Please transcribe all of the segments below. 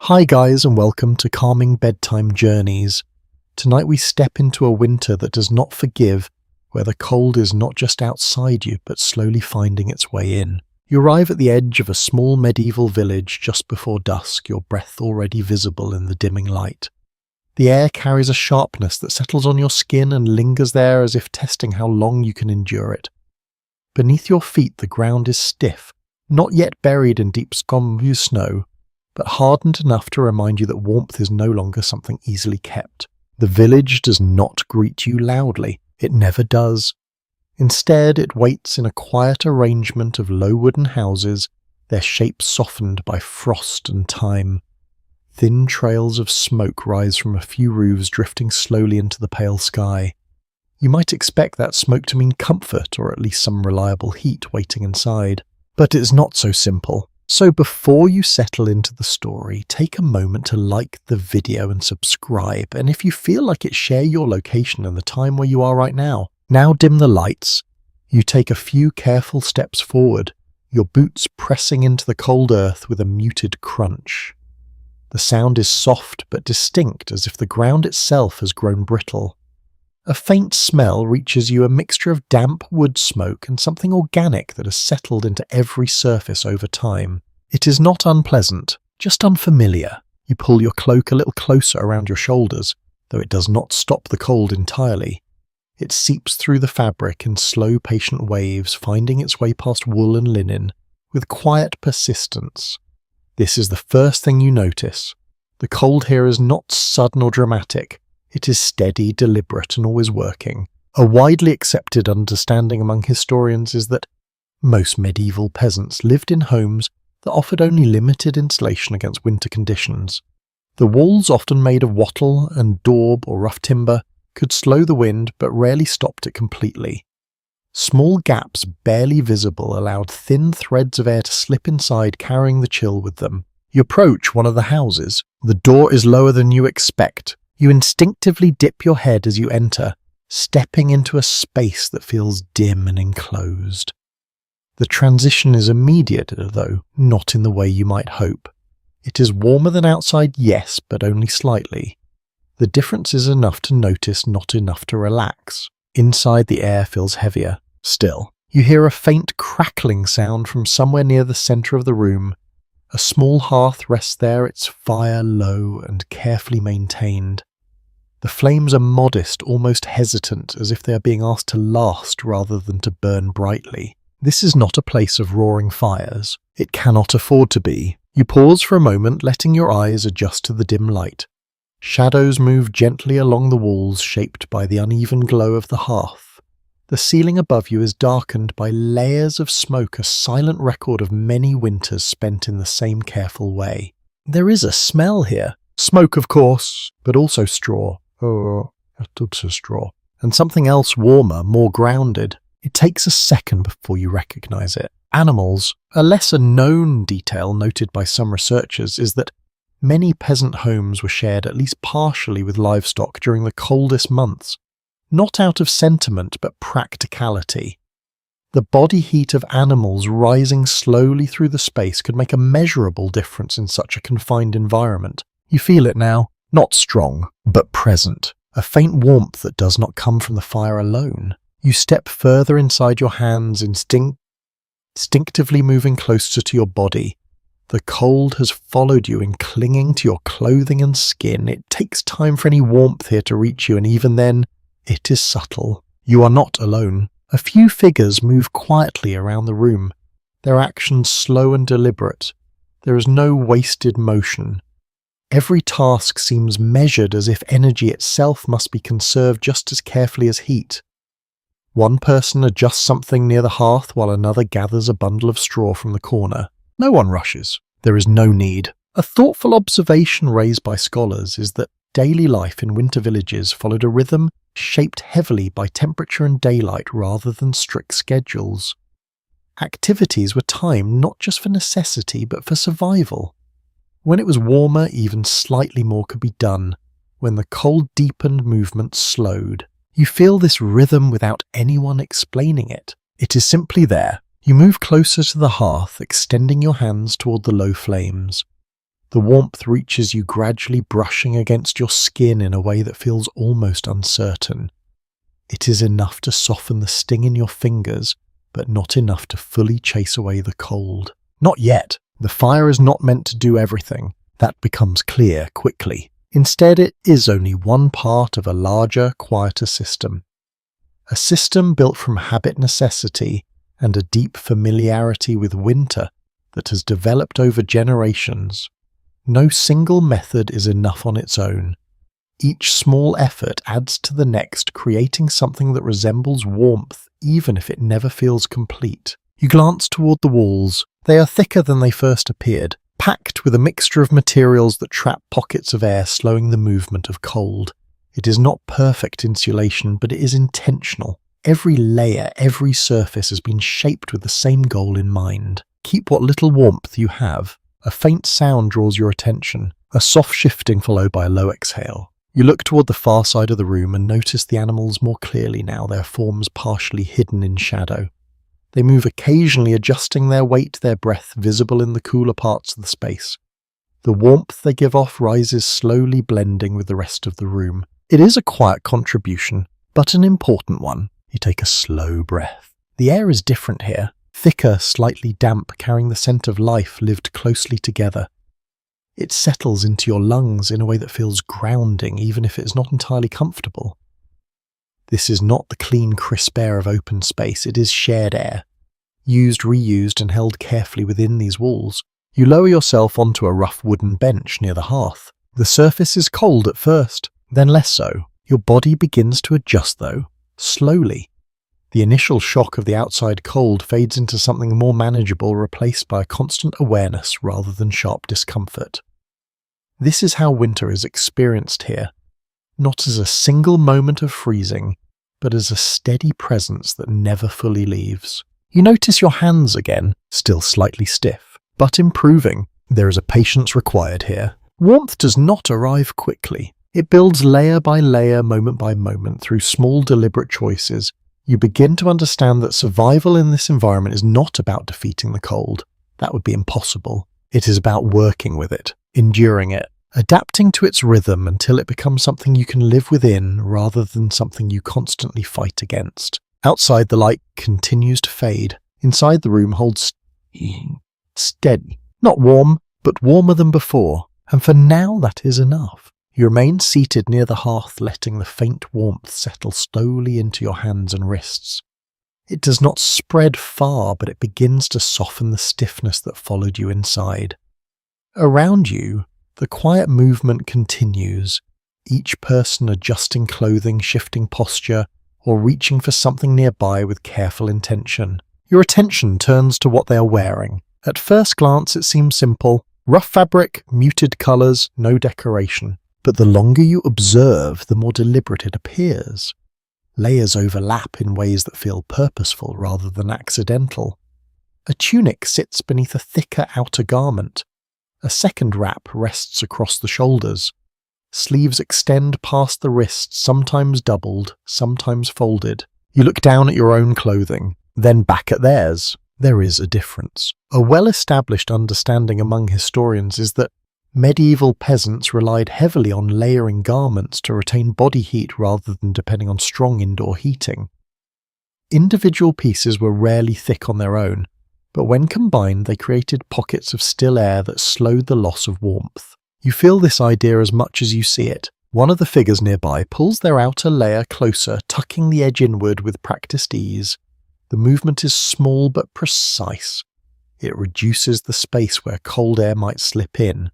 Hi guys, and welcome to Calming Bedtime Journeys. Tonight we step into a winter that does not forgive, where the cold is not just outside you but slowly finding its way in. You arrive at the edge of a small medieval village just before dusk, your breath already visible in the dimming light. The air carries a sharpness that settles on your skin and lingers there as if testing how long you can endure it. Beneath your feet the ground is stiff, not yet buried in deep snow, but hardened enough to remind you that warmth is no longer something easily kept. The village does not greet you loudly. It never does. Instead, it waits in a quiet arrangement of low wooden houses, their shapes softened by frost and time. Thin trails of smoke rise from a few roofs drifting slowly into the pale sky. You might expect that smoke to mean comfort or at least some reliable heat waiting inside. But it's not so simple. So before you settle into the story, take a moment to like the video and subscribe, and if you feel like it, share your location and the time where you are right now. Now dim the lights. You take a few careful steps forward, your boots pressing into the cold earth with a muted crunch. The sound is soft but distinct, as if the ground itself has grown brittle. A faint smell reaches you, a mixture of damp wood smoke and something organic that has settled into every surface over time. It is not unpleasant, just unfamiliar. You pull your cloak a little closer around your shoulders, though it does not stop the cold entirely. It seeps through the fabric in slow, patient waves, finding its way past wool and linen, with quiet persistence. This is the first thing you notice. The cold here is not sudden or dramatic. It is steady, deliberate, and always working. A widely accepted understanding among historians is that most medieval peasants lived in homes that offered only limited insulation against winter conditions. The walls, often made of wattle and daub or rough timber, could slow the wind but rarely stopped it completely. Small gaps, barely visible, allowed thin threads of air to slip inside, carrying the chill with them. You approach one of the houses. The door is lower than you expect. You instinctively dip your head as you enter, stepping into a space that feels dim and enclosed. The transition is immediate, though not in the way you might hope. It is warmer than outside, yes, but only slightly. The difference is enough to notice, not enough to relax. Inside, the air feels heavier. Still, you hear a faint crackling sound from somewhere near the centre of the room. A small hearth rests there, its fire low and carefully maintained. The flames are modest, almost hesitant, as if they are being asked to last rather than to burn brightly. This is not a place of roaring fires. It cannot afford to be. You pause for a moment, letting your eyes adjust to the dim light. Shadows move gently along the walls, shaped by the uneven glow of the hearth. The ceiling above you is darkened by layers of smoke, a silent record of many winters spent in the same careful way. There is a smell here. Smoke, of course, but also straw. Straw. And something else warmer, more grounded. It takes a second before you recognize it. Animals. A lesser known detail noted by some researchers is that many peasant homes were shared at least partially with livestock during the coldest months. Not out of sentiment, but practicality. The body heat of animals rising slowly through the space could make a measurable difference in such a confined environment. You feel it now. Not strong, but present. A faint warmth that does not come from the fire alone. You step further inside your hands, instinctively moving closer to your body. The cold has followed you in clinging to your clothing and skin. It takes time for any warmth here to reach you, and even then, it is subtle. You are not alone. A few figures move quietly around the room, their actions slow and deliberate. There is no wasted motion. Every task seems measured, as if energy itself must be conserved just as carefully as heat. One person adjusts something near the hearth while another gathers a bundle of straw from the corner. No one rushes. There is no need. A thoughtful observation raised by scholars is that daily life in winter villages followed a rhythm shaped heavily by temperature and daylight rather than strict schedules. Activities were timed not just for necessity but for survival. When it was warmer, even slightly more could be done. When the cold deepened, movement slowed. You feel this rhythm without anyone explaining it. It is simply there. You move closer to the hearth, extending your hands toward the low flames. The warmth reaches you, gradually brushing against your skin in a way that feels almost uncertain. It is enough to soften the sting in your fingers, but not enough to fully chase away the cold. Not yet. The fire is not meant to do everything. That becomes clear quickly. Instead, it is only one part of a larger, quieter system. A system built from habit necessity and a deep familiarity with winter that has developed over generations. No single method is enough on its own. Each small effort adds to the next, creating something that resembles warmth, even if it never feels complete. You glance toward the walls. They are thicker than they first appeared, packed with a mixture of materials that trap pockets of air, slowing the movement of cold. It is not perfect insulation, but it is intentional. Every layer, every surface has been shaped with the same goal in mind. Keep what little warmth you have. A faint sound draws your attention, a soft shifting followed by a low exhale. You look toward the far side of the room and notice the animals more clearly now, their forms partially hidden in shadow. They move occasionally, adjusting their weight, their breath visible in the cooler parts of the space. The warmth they give off rises slowly, blending with the rest of the room. It is a quiet contribution, but an important one. You take a slow breath. The air is different here. Thicker, slightly damp, carrying the scent of life lived closely together. It settles into your lungs in a way that feels grounding, even if it is not entirely comfortable. This is not the clean, crisp air of open space. It is shared air, used, reused, and held carefully within these walls. You lower yourself onto a rough wooden bench near the hearth. The surface is cold at first, then less so. Your body begins to adjust, though, slowly. The initial shock of the outside cold fades into something more manageable, replaced by a constant awareness rather than sharp discomfort. This is how winter is experienced here, not as a single moment of freezing, but as a steady presence that never fully leaves. You notice your hands again, still slightly stiff, but improving. There is a patience required here. Warmth does not arrive quickly. It builds layer by layer, moment by moment, through small deliberate choices. You begin to understand that survival in this environment is not about defeating the cold. That would be impossible. It is about working with it, enduring it, adapting to its rhythm until it becomes something you can live within rather than something you constantly fight against. Outside, the light continues to fade. Inside, the room holds steady. Not warm, but warmer than before. And for now, that is enough. You remain seated near the hearth, letting the faint warmth settle slowly into your hands and wrists. It does not spread far, but it begins to soften the stiffness that followed you inside. Around you, the quiet movement continues, each person adjusting clothing, shifting posture, or reaching for something nearby with careful intention. Your attention turns to what they are wearing. At first glance, it seems simple. Rough fabric, muted colours, no decoration. But the longer you observe, the more deliberate it appears. Layers overlap in ways that feel purposeful rather than accidental. A tunic sits beneath a thicker outer garment. A second wrap rests across the shoulders. Sleeves extend past the wrists, sometimes doubled, sometimes folded. You look down at your own clothing, then back at theirs. There is a difference. A well-established understanding among historians is that medieval peasants relied heavily on layering garments to retain body heat rather than depending on strong indoor heating. Individual pieces were rarely thick on their own, but when combined they created pockets of still air that slowed the loss of warmth. You feel this idea as much as you see it. One of the figures nearby pulls their outer layer closer, tucking the edge inward with practiced ease. The movement is small but precise. It reduces the space where cold air might slip in.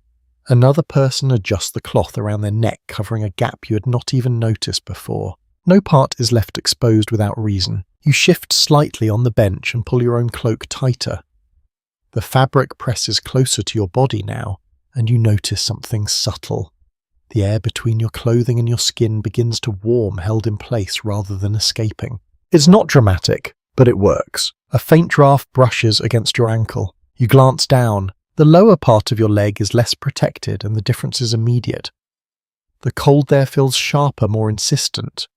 Another person adjusts the cloth around their neck, covering a gap you had not even noticed before. No part is left exposed without reason. You shift slightly on the bench and pull your own cloak tighter. The fabric presses closer to your body now, and you notice something subtle. The air between your clothing and your skin begins to warm, held in place rather than escaping. It's not dramatic, but it works. A faint draft brushes against your ankle. You glance down. The lower part of your leg is less protected, and the difference is immediate. The cold there feels sharper, more insistent.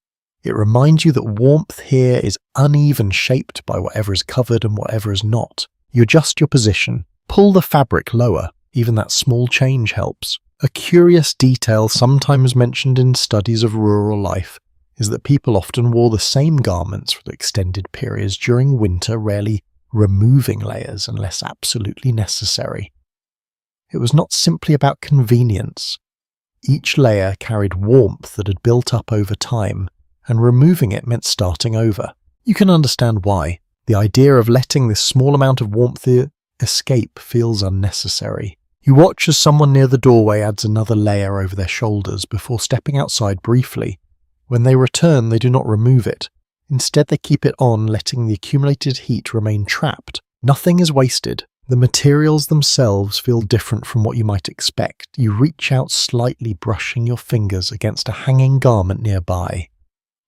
It reminds you that warmth here is uneven, shaped by whatever is covered and whatever is not. You adjust your position, pull the fabric lower. Even that small change helps. A curious detail sometimes mentioned in studies of rural life is that people often wore the same garments for extended periods during winter, rarely removing layers unless absolutely necessary. It was not simply about convenience. Each layer carried warmth that had built up over time, and removing it meant starting over. You can understand why. The idea of letting this small amount of warmth escape feels unnecessary. You watch as someone near the doorway adds another layer over their shoulders before stepping outside briefly. When they return, they do not remove it. Instead, they keep it on, letting the accumulated heat remain trapped. Nothing is wasted. The materials themselves feel different from what you might expect. You reach out slightly, brushing your fingers against a hanging garment nearby.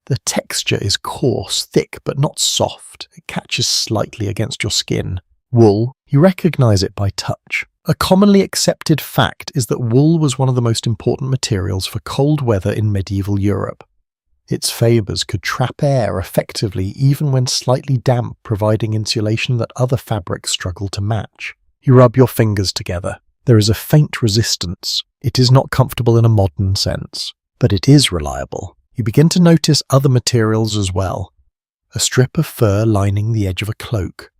The texture is coarse, thick, but not soft. It catches slightly against your skin. Wool, you recognize it by touch. A commonly accepted fact is that wool was one of the most important materials for cold weather in medieval Europe. Its fibers could trap air effectively even when slightly damp, providing insulation that other fabrics struggle to match. You rub your fingers together. There is a faint resistance. It is not comfortable in a modern sense, but it is reliable. You begin to notice other materials as well. A strip of fur lining the edge of a cloak.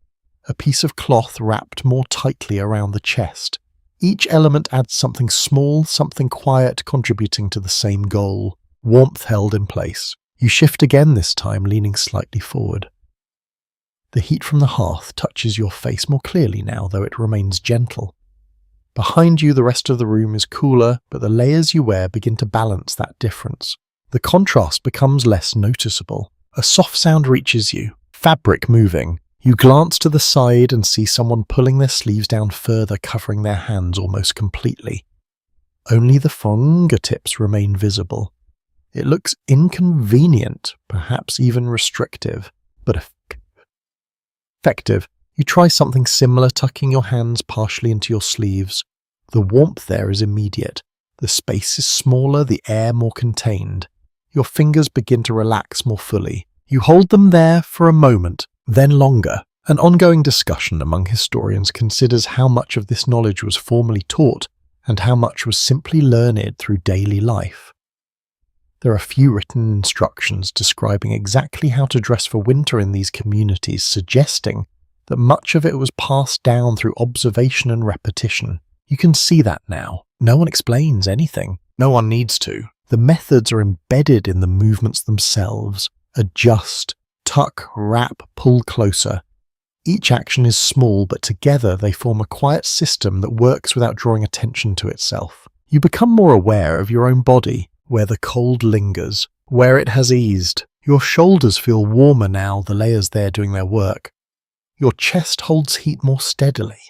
A piece of cloth wrapped more tightly around the chest. Each element adds something small, something quiet, contributing to the same goal. Warmth held in place. You shift again this time, leaning slightly forward. The heat from the hearth touches your face more clearly now, though it remains gentle. Behind you, the rest of the room is cooler, but the layers you wear begin to balance that difference. The contrast becomes less noticeable. A soft sound reaches you. Fabric moving. You glance to the side and see someone pulling their sleeves down further, covering their hands almost completely. Only the fingertips remain visible. It looks inconvenient, perhaps even restrictive, but effective. You try something similar, tucking your hands partially into your sleeves. The warmth there is immediate. The space is smaller, the air more contained. Your fingers begin to relax more fully. You hold them there for a moment, then longer. An ongoing discussion among historians considers how much of this knowledge was formally taught and how much was simply learned through daily life. There are few written instructions describing exactly how to dress for winter in these communities, suggesting that much of it was passed down through observation and repetition. You can see that now. No one explains anything. No one needs to. The methods are embedded in the movements themselves. Adjust, tuck, wrap, pull closer. Each action is small, but together they form a quiet system that works without drawing attention to itself. You become more aware of your own body, where the cold lingers, where it has eased. Your shoulders feel warmer now, the layers there doing their work. Your chest holds heat more steadily.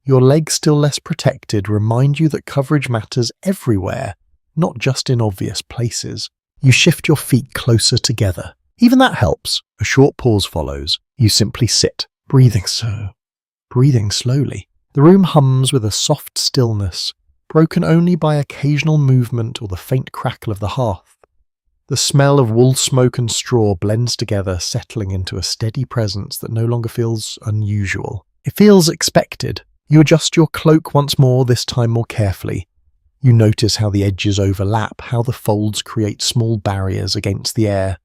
Your legs, still less protected, remind you that coverage matters everywhere, not just in obvious places. You shift your feet closer together. Even that helps. A short pause follows. You simply sit, breathing slowly. The room hums with a soft stillness, broken only by occasional movement or the faint crackle of the hearth. The smell of wool smoke and straw blends together, settling into a steady presence that no longer feels unusual. It feels expected. You adjust your cloak once more, this time more carefully. You notice how the edges overlap, how the folds create small barriers against the air.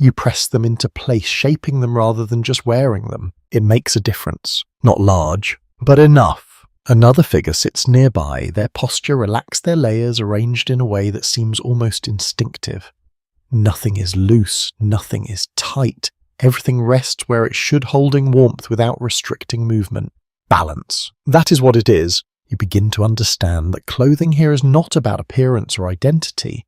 You press them into place, shaping them rather than just wearing them. It makes a difference. Not large, but enough. Another figure sits nearby, their posture relaxed, their layers arranged in a way that seems almost instinctive. Nothing is loose, nothing is tight. Everything rests where it should, holding warmth without restricting movement. Balance. That is what it is. You begin to understand that clothing here is not about appearance or identity.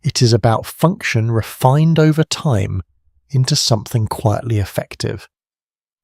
It is about function refined over time into something quietly effective.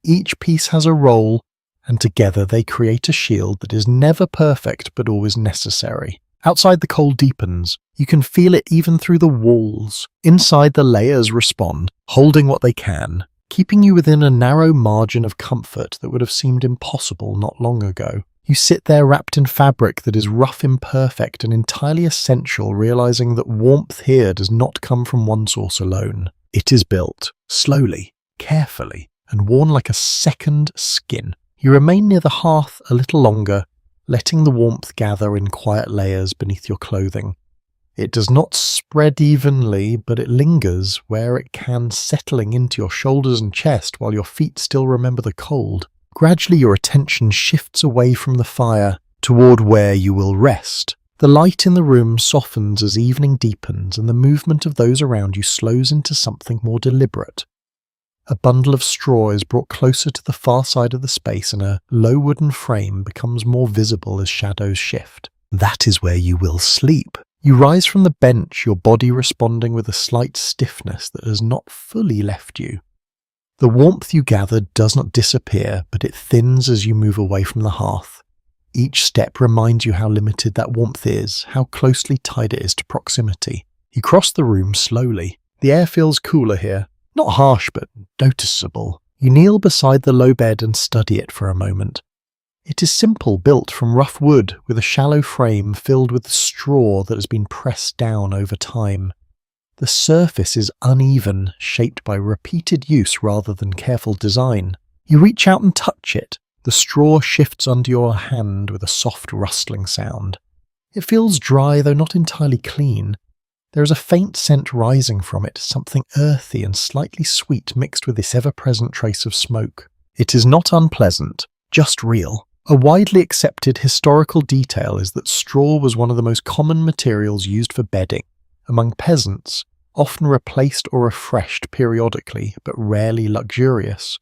Each piece has a role, and together they create a shield that is never perfect but always necessary. Outside, the cold deepens. You can feel it even through the walls. Inside, the layers respond, holding what they can, keeping you within a narrow margin of comfort that would have seemed impossible not long ago. You sit there wrapped in fabric that is rough, imperfect, and entirely essential, realizing that warmth here does not come from one source alone. It is built, slowly, carefully, and worn like a second skin. You remain near the hearth a little longer, letting the warmth gather in quiet layers beneath your clothing. It does not spread evenly, but it lingers where it can, settling into your shoulders and chest while your feet still remember the cold. Gradually your attention shifts away from the fire toward where you will rest. The light in the room softens as evening deepens, and the movement of those around you slows into something more deliberate. A bundle of straw is brought closer to the far side of the space, and a low wooden frame becomes more visible as shadows shift. That is where you will sleep. You rise from the bench, your body responding with a slight stiffness that has not fully left you. The warmth you gathered does not disappear, but it thins as you move away from the hearth. Each step reminds you how limited that warmth is, how closely tied it is to proximity. You cross the room slowly. The air feels cooler here. Not harsh, but noticeable. You kneel beside the low bed and study it for a moment. It is simple, built from rough wood, with a shallow frame filled with straw that has been pressed down over time. The surface is uneven, shaped by repeated use rather than careful design. You reach out and touch it. The straw shifts under your hand with a soft rustling sound. It feels dry, though not entirely clean. There is a faint scent rising from it, something earthy and slightly sweet mixed with this ever-present trace of smoke. It is not unpleasant, just real. A widely accepted historical detail is that straw was one of the most common materials used for bedding. Among peasants, often replaced or refreshed periodically, but rarely luxurious.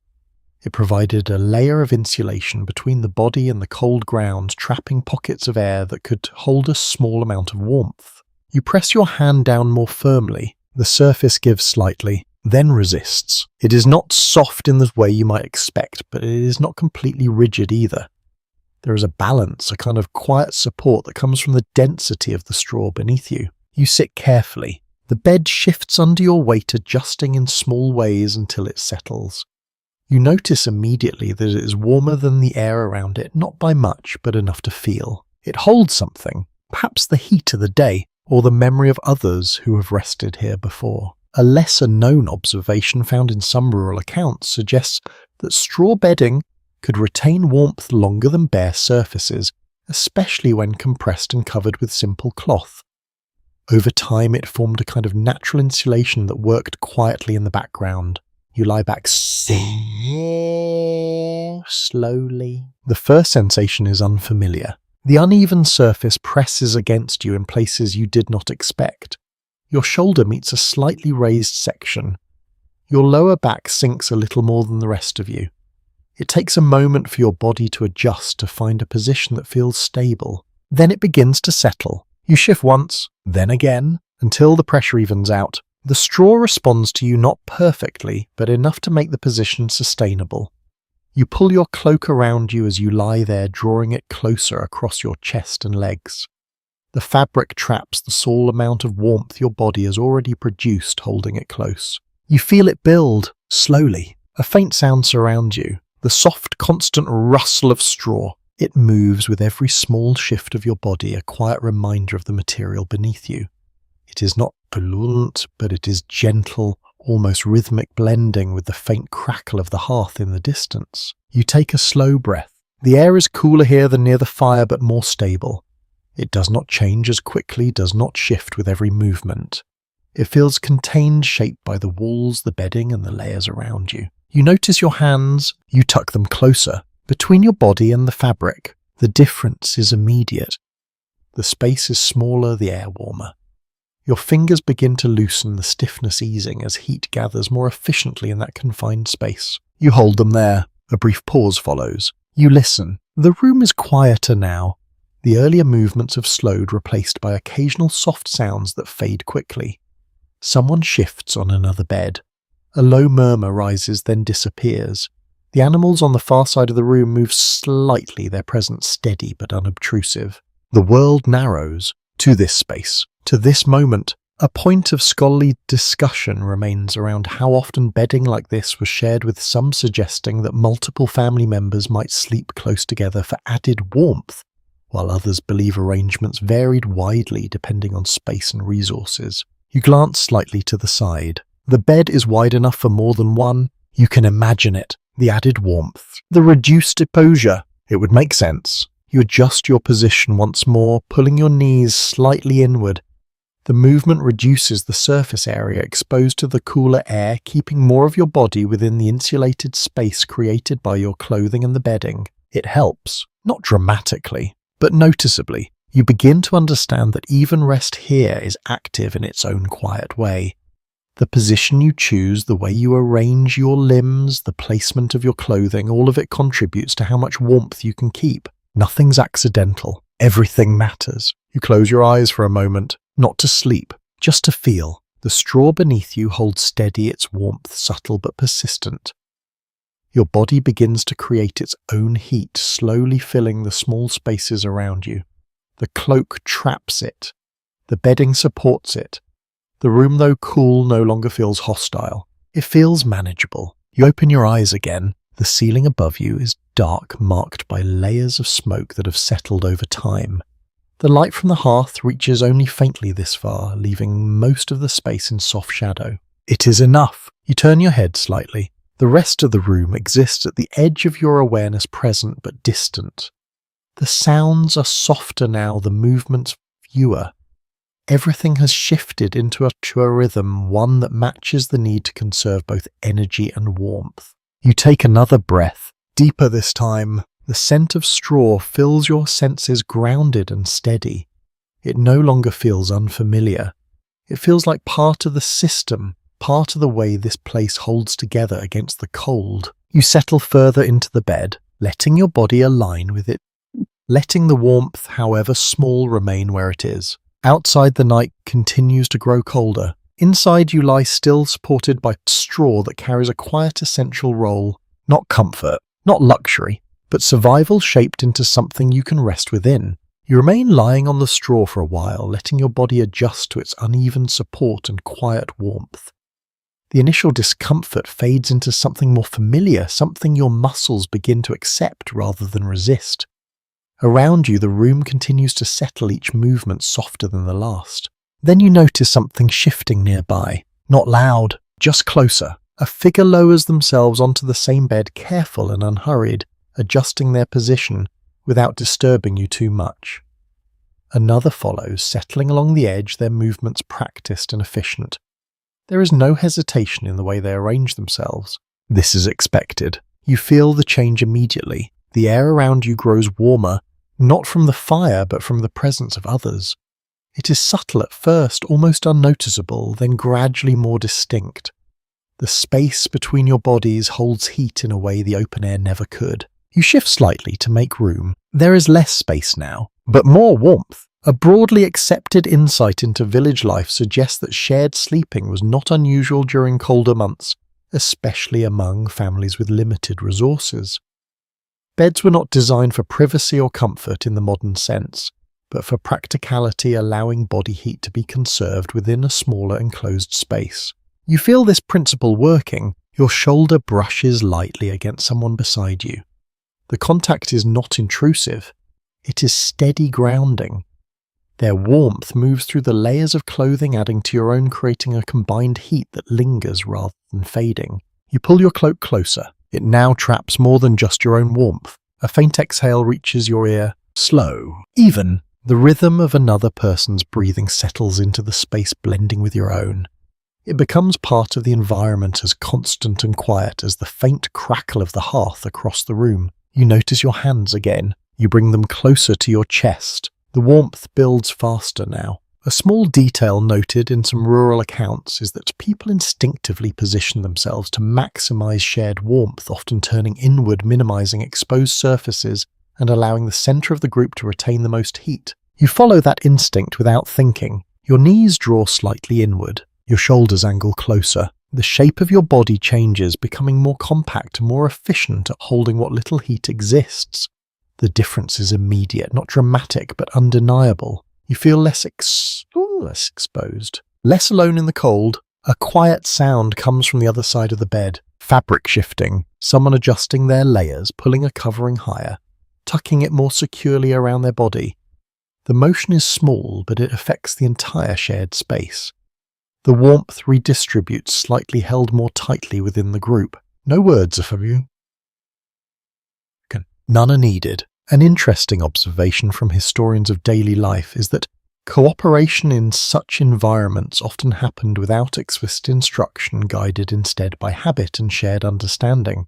It provided a layer of insulation between the body and the cold ground, trapping pockets of air that could hold a small amount of warmth. You press your hand down more firmly. The surface gives slightly, then resists. It is not soft in the way you might expect, but it is not completely rigid either. There is a balance, a kind of quiet support that comes from the density of the straw beneath you. You sit carefully. The bed shifts under your weight, adjusting in small ways until it settles. You notice immediately that it is warmer than the air around it, not by much, but enough to feel. It holds something, perhaps the heat of the day, or the memory of others who have rested here before. A lesser-known observation found in some rural accounts suggests that straw bedding could retain warmth longer than bare surfaces, especially when compressed and covered with simple cloth. Over time it formed a kind of natural insulation that worked quietly in the background. You lie back slowly. The first sensation is unfamiliar. The uneven surface presses against you in places you did not expect. Your shoulder meets a slightly raised section. Your lower back sinks a little more than the rest of you. It takes a moment for your body to adjust, to find a position that feels stable. Then it begins to settle. You shift once, then again, until the pressure evens out. The straw responds to you not perfectly, but enough to make the position sustainable. You pull your cloak around you as you lie there, drawing it closer across your chest and legs. The fabric traps the small amount of warmth your body has already produced, holding it close. You feel it build, slowly. A faint sound surrounds you, the soft, constant rustle of straw. It moves with every small shift of your body, a quiet reminder of the material beneath you. It is not blunt, but it is gentle, almost rhythmic, blending with the faint crackle of the hearth in the distance. You take a slow breath. The air is cooler here than near the fire, but more stable. It does not change as quickly, does not shift with every movement. It feels contained, shaped by the walls, the bedding, and the layers around you. You notice your hands. You tuck them closer, between your body and the fabric. The difference is immediate. The space is smaller, the air warmer. Your fingers begin to loosen, the stiffness easing as heat gathers more efficiently in that confined space. You hold them there. A brief pause follows. You listen. The room is quieter now. The earlier movements have slowed, replaced by occasional soft sounds that fade quickly. Someone shifts on another bed. A low murmur rises, then disappears. The animals on the far side of the room move slightly, their presence steady but unobtrusive. The world narrows to this space, to this moment. A point of scholarly discussion remains around how often bedding like this was shared, with some suggesting that multiple family members might sleep close together for added warmth, while others believe arrangements varied widely depending on space and resources. You glance slightly to the side. The bed is wide enough for more than one. You can imagine it. The added warmth. The reduced exposure. It would make sense. You adjust your position once more, pulling your knees slightly inward. The movement reduces the surface area exposed to the cooler air, keeping more of your body within the insulated space created by your clothing and the bedding. It helps, not dramatically, but noticeably. You begin to understand that even rest here is active in its own quiet way. The position you choose, the way you arrange your limbs, the placement of your clothing, all of it contributes to how much warmth you can keep. Nothing's accidental. Everything matters. You close your eyes for a moment, not to sleep, just to feel. The straw beneath you holds steady its warmth, subtle but persistent. Your body begins to create its own heat, slowly filling the small spaces around you. The cloak traps it. The bedding supports it. The room, though cool, no longer feels hostile. It feels manageable. You open your eyes again. The ceiling above you is dark, marked by layers of smoke that have settled over time. The light from the hearth reaches only faintly this far, leaving most of the space in soft shadow. It is enough. You turn your head slightly. The rest of the room exists at the edge of your awareness, present but distant. The sounds are softer now, the movements fewer. Everything has shifted into a rhythm, one that matches the need to conserve both energy and warmth. You take another breath, deeper this time. The scent of straw fills your senses, grounded and steady. It no longer feels unfamiliar. It feels like part of the system, part of the way this place holds together against the cold. You settle further into the bed, letting your body align with it, letting the warmth, however small, remain where it is. Outside, the night continues to grow colder. Inside, you lie still, supported by straw that carries a quiet essential role. Not comfort, not luxury, but survival shaped into something you can rest within. You remain lying on the straw for a while, letting your body adjust to its uneven support and quiet warmth. The initial discomfort fades into something more familiar, something your muscles begin to accept rather than resist. Around you, the room continues to settle, each movement softer than the last. Then you notice something shifting nearby. Not loud, just closer. A figure lowers themselves onto the same bed, careful and unhurried, adjusting their position without disturbing you too much. Another follows, settling along the edge, their movements practiced and efficient. There is no hesitation in the way they arrange themselves. This is expected. You feel the change immediately. The air around you grows warmer, not from the fire but from the presence of others. It is subtle at first, almost unnoticeable, then gradually more distinct. The space between your bodies holds heat in a way the open air never could. You shift slightly to make room. There is less space now, but more warmth. A broadly accepted insight into village life suggests that shared sleeping was not unusual during colder months, especially among families with limited resources. Beds were not designed for privacy or comfort in the modern sense, but for practicality, allowing body heat to be conserved within a smaller enclosed space. You feel this principle working. Your shoulder brushes lightly against someone beside you. The contact is not intrusive. It is steady grounding. Their warmth moves through the layers of clothing, adding to your own, creating a combined heat that lingers rather than fading. You pull your cloak closer. It now traps more than just your own warmth. A faint exhale reaches your ear. Slow, even. The rhythm of another person's breathing settles into the space, blending with your own. It becomes part of the environment, as constant and quiet as the faint crackle of the hearth across the room. You notice your hands again. You bring them closer to your chest. The warmth builds faster now. A small detail noted in some rural accounts is that people instinctively position themselves to maximize shared warmth, often turning inward, minimizing exposed surfaces and allowing the center of the group to retain the most heat. You follow that instinct without thinking. Your knees draw slightly inward. Your shoulders angle closer. The shape of your body changes, becoming more compact and more efficient at holding what little heat exists. The difference is immediate, not dramatic, but undeniable. You feel less exposed, less alone in the cold. A quiet sound comes from the other side of the bed. Fabric shifting, someone adjusting their layers, pulling a covering higher, tucking it more securely around their body. The motion is small, but it affects the entire shared space. The warmth redistributes, slightly held more tightly within the group. No words are from you. None are needed. An interesting observation from historians of daily life is that cooperation in such environments often happened without explicit instruction, guided instead by habit and shared understanding.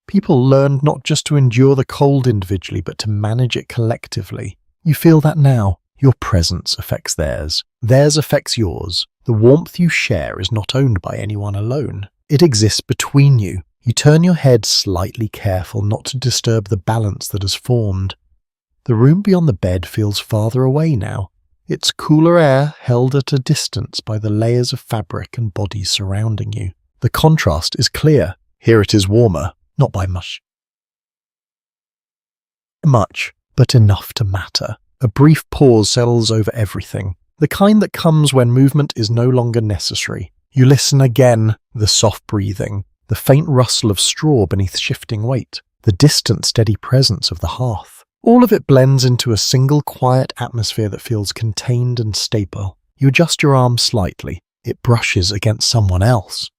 People learned not just to endure the cold individually, but to manage it collectively. You feel that now. Your presence affects theirs. Theirs affects yours. The warmth you share is not owned by anyone alone. It exists between you. You turn your head slightly, careful not to disturb the balance that has formed. The room beyond the bed feels farther away now. Its cooler air held at a distance by the layers of fabric and bodies surrounding you. The contrast is clear. Here it is warmer, not by much, but enough to matter. A brief pause settles over everything, the kind that comes when movement is no longer necessary. You listen again, the soft breathing, the faint rustle of straw beneath shifting weight, the distant steady presence of the hearth. All of it blends into a single quiet atmosphere that feels contained and stable. You adjust your arm slightly. It brushes against someone else.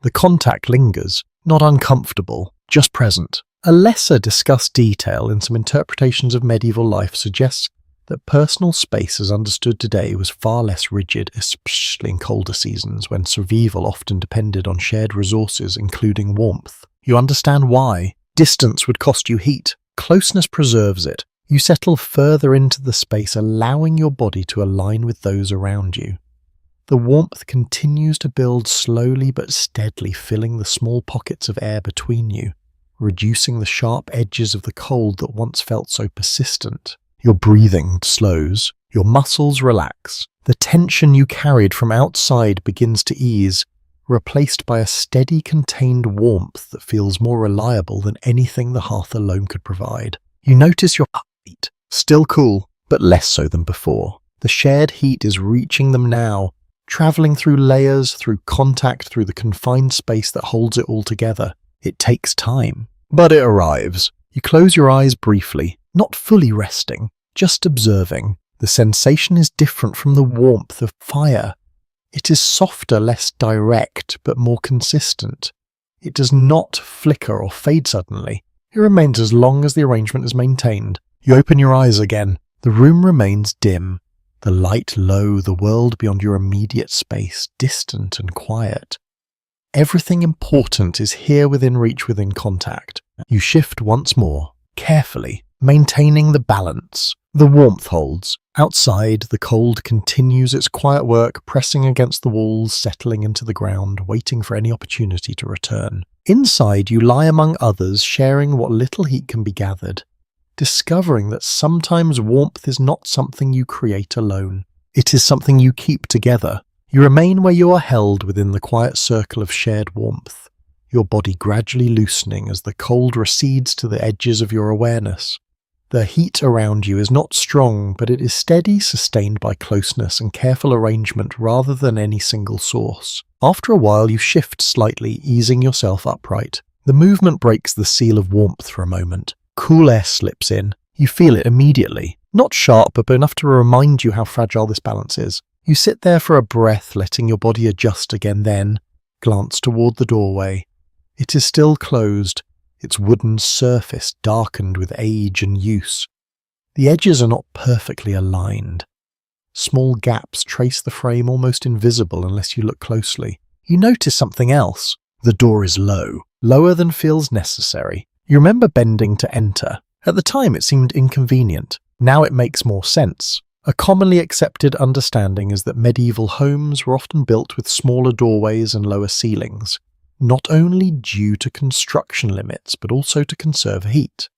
The contact lingers, not uncomfortable, just present. A lesser discussed detail in some interpretations of medieval life suggests that personal space as understood today was far less rigid, especially in colder seasons when survival often depended on shared resources, including warmth. You understand why. Distance would cost you heat. Closeness preserves it. You settle further into the space, allowing your body to align with those around you. The warmth continues to build slowly but steadily, filling the small pockets of air between you, reducing the sharp edges of the cold that once felt so persistent. Your breathing slows, your muscles relax. The tension you carried from outside begins to ease, replaced by a steady, contained warmth that feels more reliable than anything the hearth alone could provide. You notice your heartbeat, still cool, but less so than before. The shared heat is reaching them now, traveling through layers, through contact, through the confined space that holds it all together. It takes time, but it arrives. You close your eyes briefly, not fully resting, just observing. The sensation is different from the warmth of fire. It is softer, less direct, but more consistent. It does not flicker or fade suddenly. It remains as long as the arrangement is maintained. You open your eyes again. The room remains dim. The light low, the world beyond your immediate space, distant and quiet. Everything important is here within reach, within contact. You shift once more, carefully, maintaining the balance. The warmth holds. Outside, the cold continues its quiet work, pressing against the walls, settling into the ground, waiting for any opportunity to return. Inside, you lie among others, sharing what little heat can be gathered, discovering that sometimes warmth is not something you create alone. It is something you keep together. You remain where you are held within the quiet circle of shared warmth, your body gradually loosening as the cold recedes to the edges of your awareness. The heat around you is not strong, but it is steady, sustained by closeness and careful arrangement rather than any single source. After a while, you shift slightly, easing yourself upright. The movement breaks the seal of warmth for a moment. Cool air slips in. You feel it immediately. Not sharp, but enough to remind you how fragile this balance is. You sit there for a breath, letting your body adjust again, then glance toward the doorway. It is still closed, its wooden surface darkened with age and use. The edges are not perfectly aligned. Small gaps trace the frame, almost invisible unless you look closely. You notice something else. The door is low, lower than feels necessary. You remember bending to enter. At the time it seemed inconvenient. Now it makes more sense. A commonly accepted understanding is that medieval homes were often built with smaller doorways and lower ceilings, not only due to construction limits, but also to conserve heat.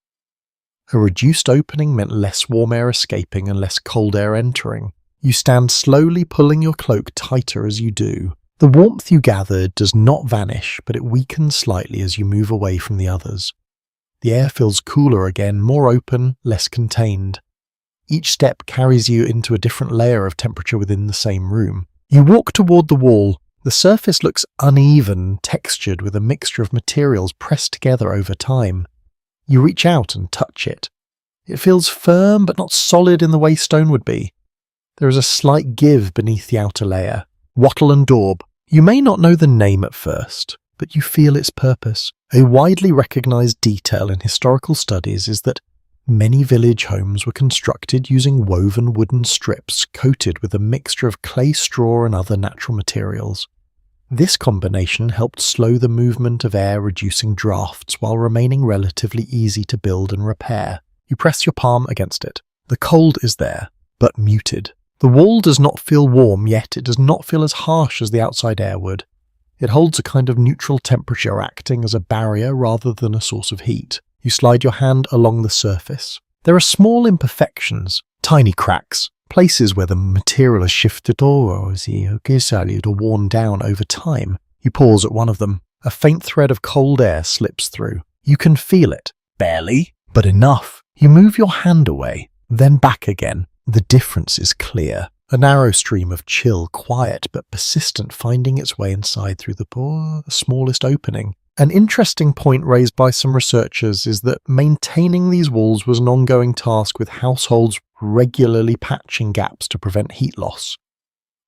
A reduced opening meant less warm air escaping and less cold air entering. You stand slowly, pulling your cloak tighter as you do. The warmth you gathered does not vanish, but it weakens slightly as you move away from the others. The air feels cooler again, more open, less contained. Each step carries you into a different layer of temperature within the same room. You walk toward the wall. The surface looks uneven, textured with a mixture of materials pressed together over time. You reach out and touch it. It feels firm but not solid in the way stone would be. There is a slight give beneath the outer layer. Wattle and daub. You may not know the name at first, but you feel its purpose. A widely recognized detail in historical studies is that many village homes were constructed using woven wooden strips coated with a mixture of clay straw and other natural materials. This combination helped slow the movement of air, reducing drafts while remaining relatively easy to build and repair. You press your palm against it. The cold is there, but muted. The wall does not feel warm, yet it does not feel as harsh as the outside air would. It holds a kind of neutral temperature, acting as a barrier rather than a source of heat. You slide your hand along the surface. There are small imperfections, tiny cracks, places where the material has shifted or worn down over time. You pause at one of them. A faint thread of cold air slips through. You can feel it. Barely, but enough. You move your hand away, then back again. The difference is clear. A narrow stream of chill, quiet but persistent, finding its way inside through the smallest opening. An interesting point raised by some researchers is that maintaining these walls was an ongoing task, with households regularly patching gaps to prevent heat loss.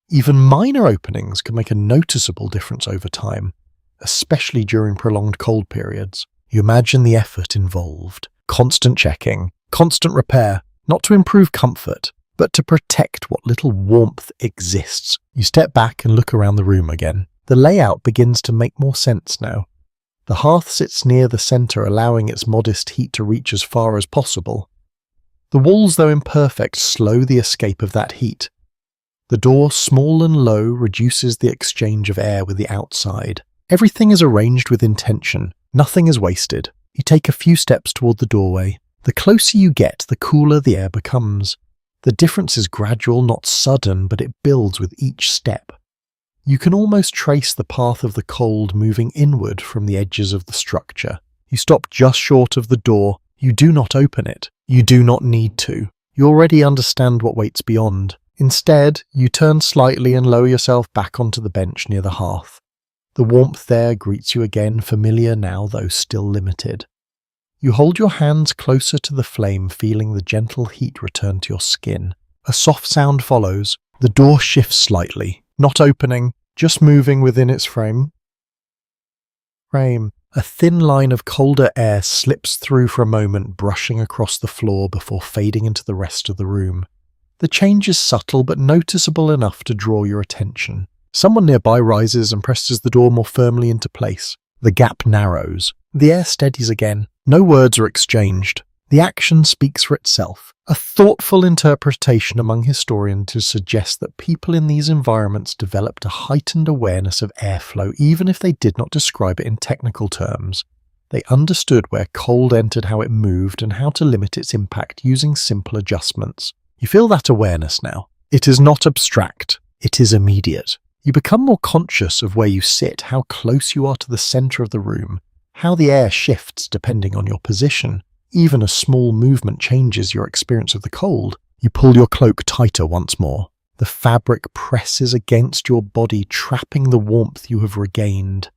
Even minor openings can make a noticeable difference over time, especially during prolonged cold periods. You imagine the effort involved. Constant checking, constant repair, not to improve comfort, but to protect what little warmth exists. You step back and look around the room again. The layout begins to make more sense now. The hearth sits near the centre, allowing its modest heat to reach as far as possible. The walls, though imperfect, slow the escape of that heat. The door, small and low, reduces the exchange of air with the outside. Everything is arranged with intention. Nothing is wasted. You take a few steps toward the doorway. The closer you get, the cooler the air becomes. The difference is gradual, not sudden, but it builds with each step. You can almost trace the path of the cold moving inward from the edges of the structure. You stop just short of the door. You do not open it. You do not need to. You already understand what waits beyond. Instead, you turn slightly and lower yourself back onto the bench near the hearth. The warmth there greets you again, familiar now, though still limited. You hold your hands closer to the flame, feeling the gentle heat return to your skin. A soft sound follows. The door shifts slightly, not opening, just moving within its frame. A thin line of colder air slips through for a moment, brushing across the floor before fading into the rest of the room. The change is subtle but noticeable enough to draw your attention. Someone nearby rises and presses the door more firmly into place. The gap narrows. The air steadies again. No words are exchanged. The action speaks for itself. A thoughtful interpretation among historians suggests that people in these environments developed a heightened awareness of airflow, even if they did not describe it in technical terms. They understood where cold entered, how it moved, and how to limit its impact using simple adjustments. You feel that awareness now. It is not abstract. It is immediate. You become more conscious of where you sit, how close you are to the center of the room, how the air shifts depending on your position. Even a small movement changes your experience of the cold. You pull your cloak tighter once more. The fabric presses against your body, trapping the warmth you have regained.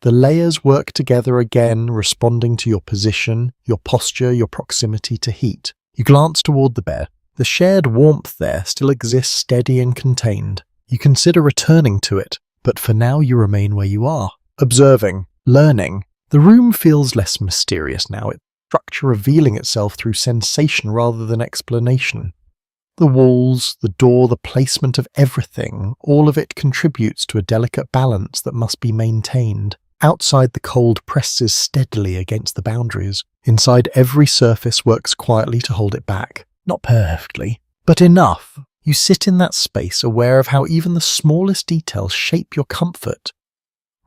The layers work together again, responding to your position, your posture, your proximity to heat. You glance toward the bed. The shared warmth there still exists, steady and contained. You consider returning to it, but for now you remain where you are, observing, learning. The room feels less mysterious now, its structure revealing itself through sensation rather than explanation. The walls, the door, the placement of everything, all of it contributes to a delicate balance that must be maintained. Outside, the cold presses steadily against the boundaries. Inside, every surface works quietly to hold it back. Not perfectly, but enough. You sit in that space, aware of how even the smallest details shape your comfort.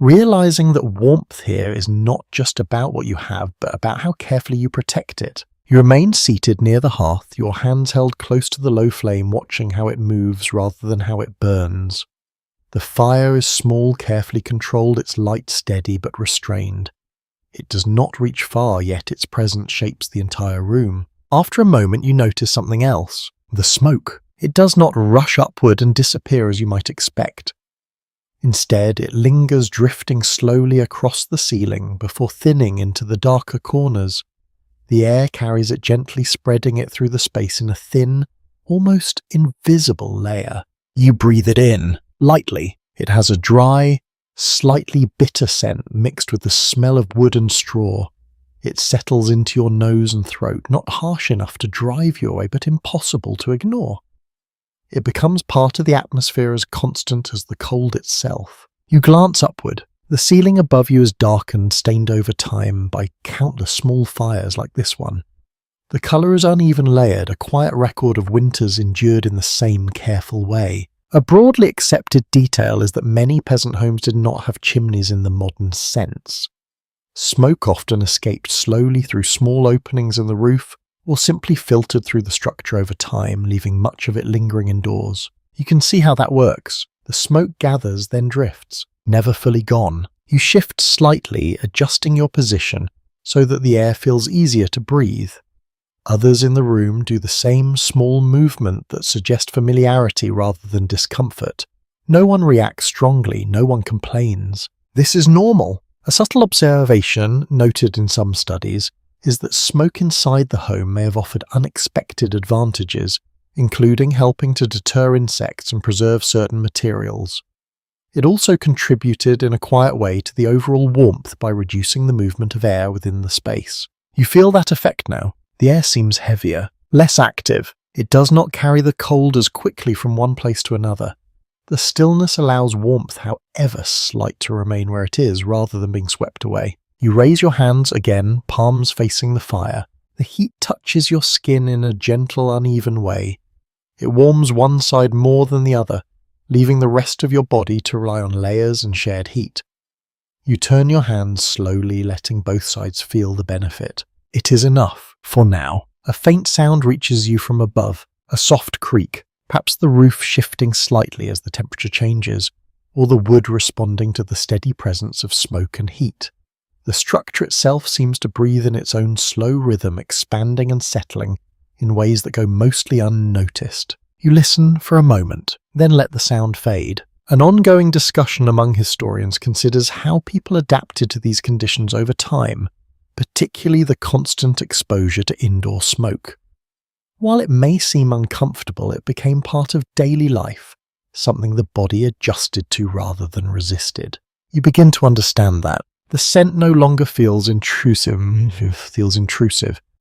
Realizing that warmth here is not just about what you have, but about how carefully you protect it. You remain seated near the hearth, your hands held close to the low flame, watching how it moves rather than how it burns. The fire is small, carefully controlled, its light steady but restrained. It does not reach far, yet its presence shapes the entire room. After a moment, you notice something else. The smoke. It does not rush upward and disappear as you might expect. Instead, it lingers, drifting slowly across the ceiling before thinning into the darker corners. The air carries it gently, spreading it through the space in a thin, almost invisible layer. You breathe it in, lightly. It has a dry, Slightly bitter scent mixed with the smell of wood and straw. It settles into your nose and throat, not harsh enough to drive you away, but impossible to ignore. It becomes part of the atmosphere as constant as the cold itself. You glance upward. The ceiling above you is darkened, stained over time by countless small fires like this one. The colour is uneven layered, a quiet record of winters endured in the same careful way. A broadly accepted detail is that many peasant homes did not have chimneys in the modern sense. Smoke often escaped slowly through small openings in the roof, or simply filtered through the structure over time, leaving much of it lingering indoors. You can see how that works. The smoke gathers, then drifts, never fully gone. You shift slightly, adjusting your position so that the air feels easier to breathe. Others in the room do the same small movement that suggests familiarity rather than discomfort. No one reacts strongly, no one complains. This is normal. A subtle observation, noted in some studies, is that smoke inside the home may have offered unexpected advantages, including helping to deter insects and preserve certain materials. It also contributed in a quiet way to the overall warmth by reducing the movement of air within the space. You feel that effect now. The air seems heavier, less active. It does not carry the cold as quickly from one place to another. The stillness allows warmth, however slight, to remain where it is rather than being swept away. You raise your hands again, palms facing the fire. The heat touches your skin in a gentle, uneven way. It warms one side more than the other, leaving the rest of your body to rely on layers and shared heat. You turn your hands slowly, letting both sides feel the benefit. It is enough, for now. A faint sound reaches you from above, a soft creak, perhaps the roof shifting slightly as the temperature changes, or the wood responding to the steady presence of smoke and heat. The structure itself seems to breathe in its own slow rhythm, expanding and settling in ways that go mostly unnoticed. You listen for a moment, then let the sound fade. An ongoing discussion among historians considers how people adapted to these conditions over time, particularly the constant exposure to indoor smoke. While it may seem uncomfortable, it became part of daily life, something the body adjusted to rather than resisted. You begin to understand that. The scent no longer feels intrusive.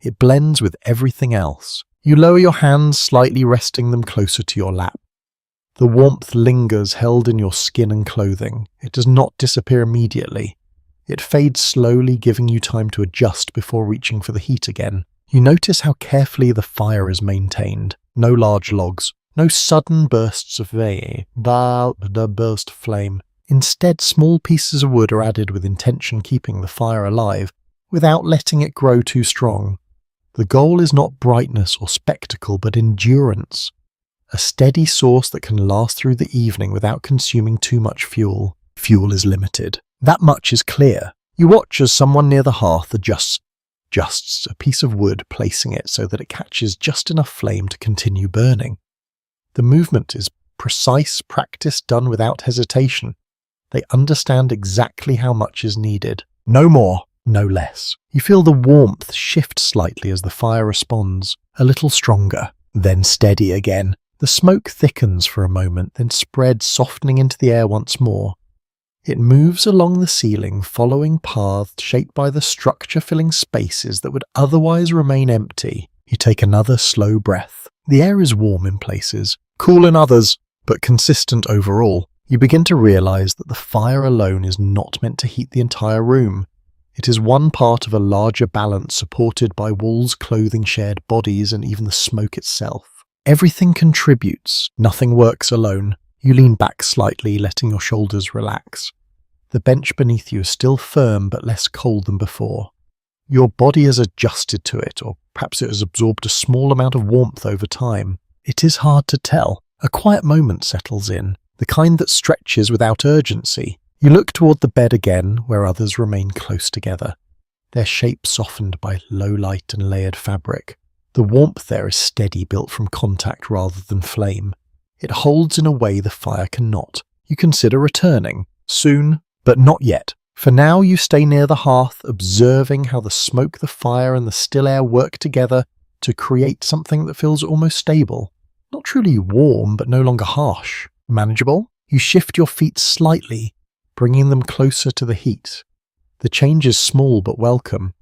It blends with everything else. You lower your hands slightly, resting them closer to your lap. The warmth lingers, held in your skin and clothing. It does not disappear immediately. It fades slowly, giving you time to adjust before reaching for the heat again. You notice how carefully the fire is maintained. No large logs, no sudden bursts of burst flame. Instead, small pieces of wood are added with intention, keeping the fire alive, without letting it grow too strong. The goal is not brightness or spectacle, but endurance. A steady source that can last through the evening without consuming too much fuel. Fuel is limited. That much is clear. You watch as someone near the hearth adjusts a piece of wood, placing it so that it catches just enough flame to continue burning. The movement is precise practice done without hesitation. They understand exactly how much is needed. No more, no less. You feel the warmth shift slightly as the fire responds, a little stronger, then steady again. The smoke thickens for a moment, then spreads, softening into the air once more. It moves along the ceiling, following paths shaped by the structure, filling spaces that would otherwise remain empty. You take another slow breath. The air is warm in places, cool in others, but consistent overall. You begin to realize that the fire alone is not meant to heat the entire room. It is one part of a larger balance supported by walls, clothing, shared bodies, and even the smoke itself. Everything contributes, nothing works alone. You lean back slightly, letting your shoulders relax. The bench beneath you is still firm but less cold than before. Your body has adjusted to it, or perhaps it has absorbed a small amount of warmth over time. It is hard to tell. A quiet moment settles in, the kind that stretches without urgency. You look toward the bed again, where others remain close together, their shape softened by low light and layered fabric. The warmth there is steady, built from contact rather than flame. It holds in a way the fire cannot. You consider returning. Soon, but not yet. For now you stay near the hearth, observing how the smoke, the fire, and the still air work together to create something that feels almost stable. Not truly warm, but no longer harsh. Manageable? You shift your feet slightly, bringing them closer to the heat. The change is small but welcome.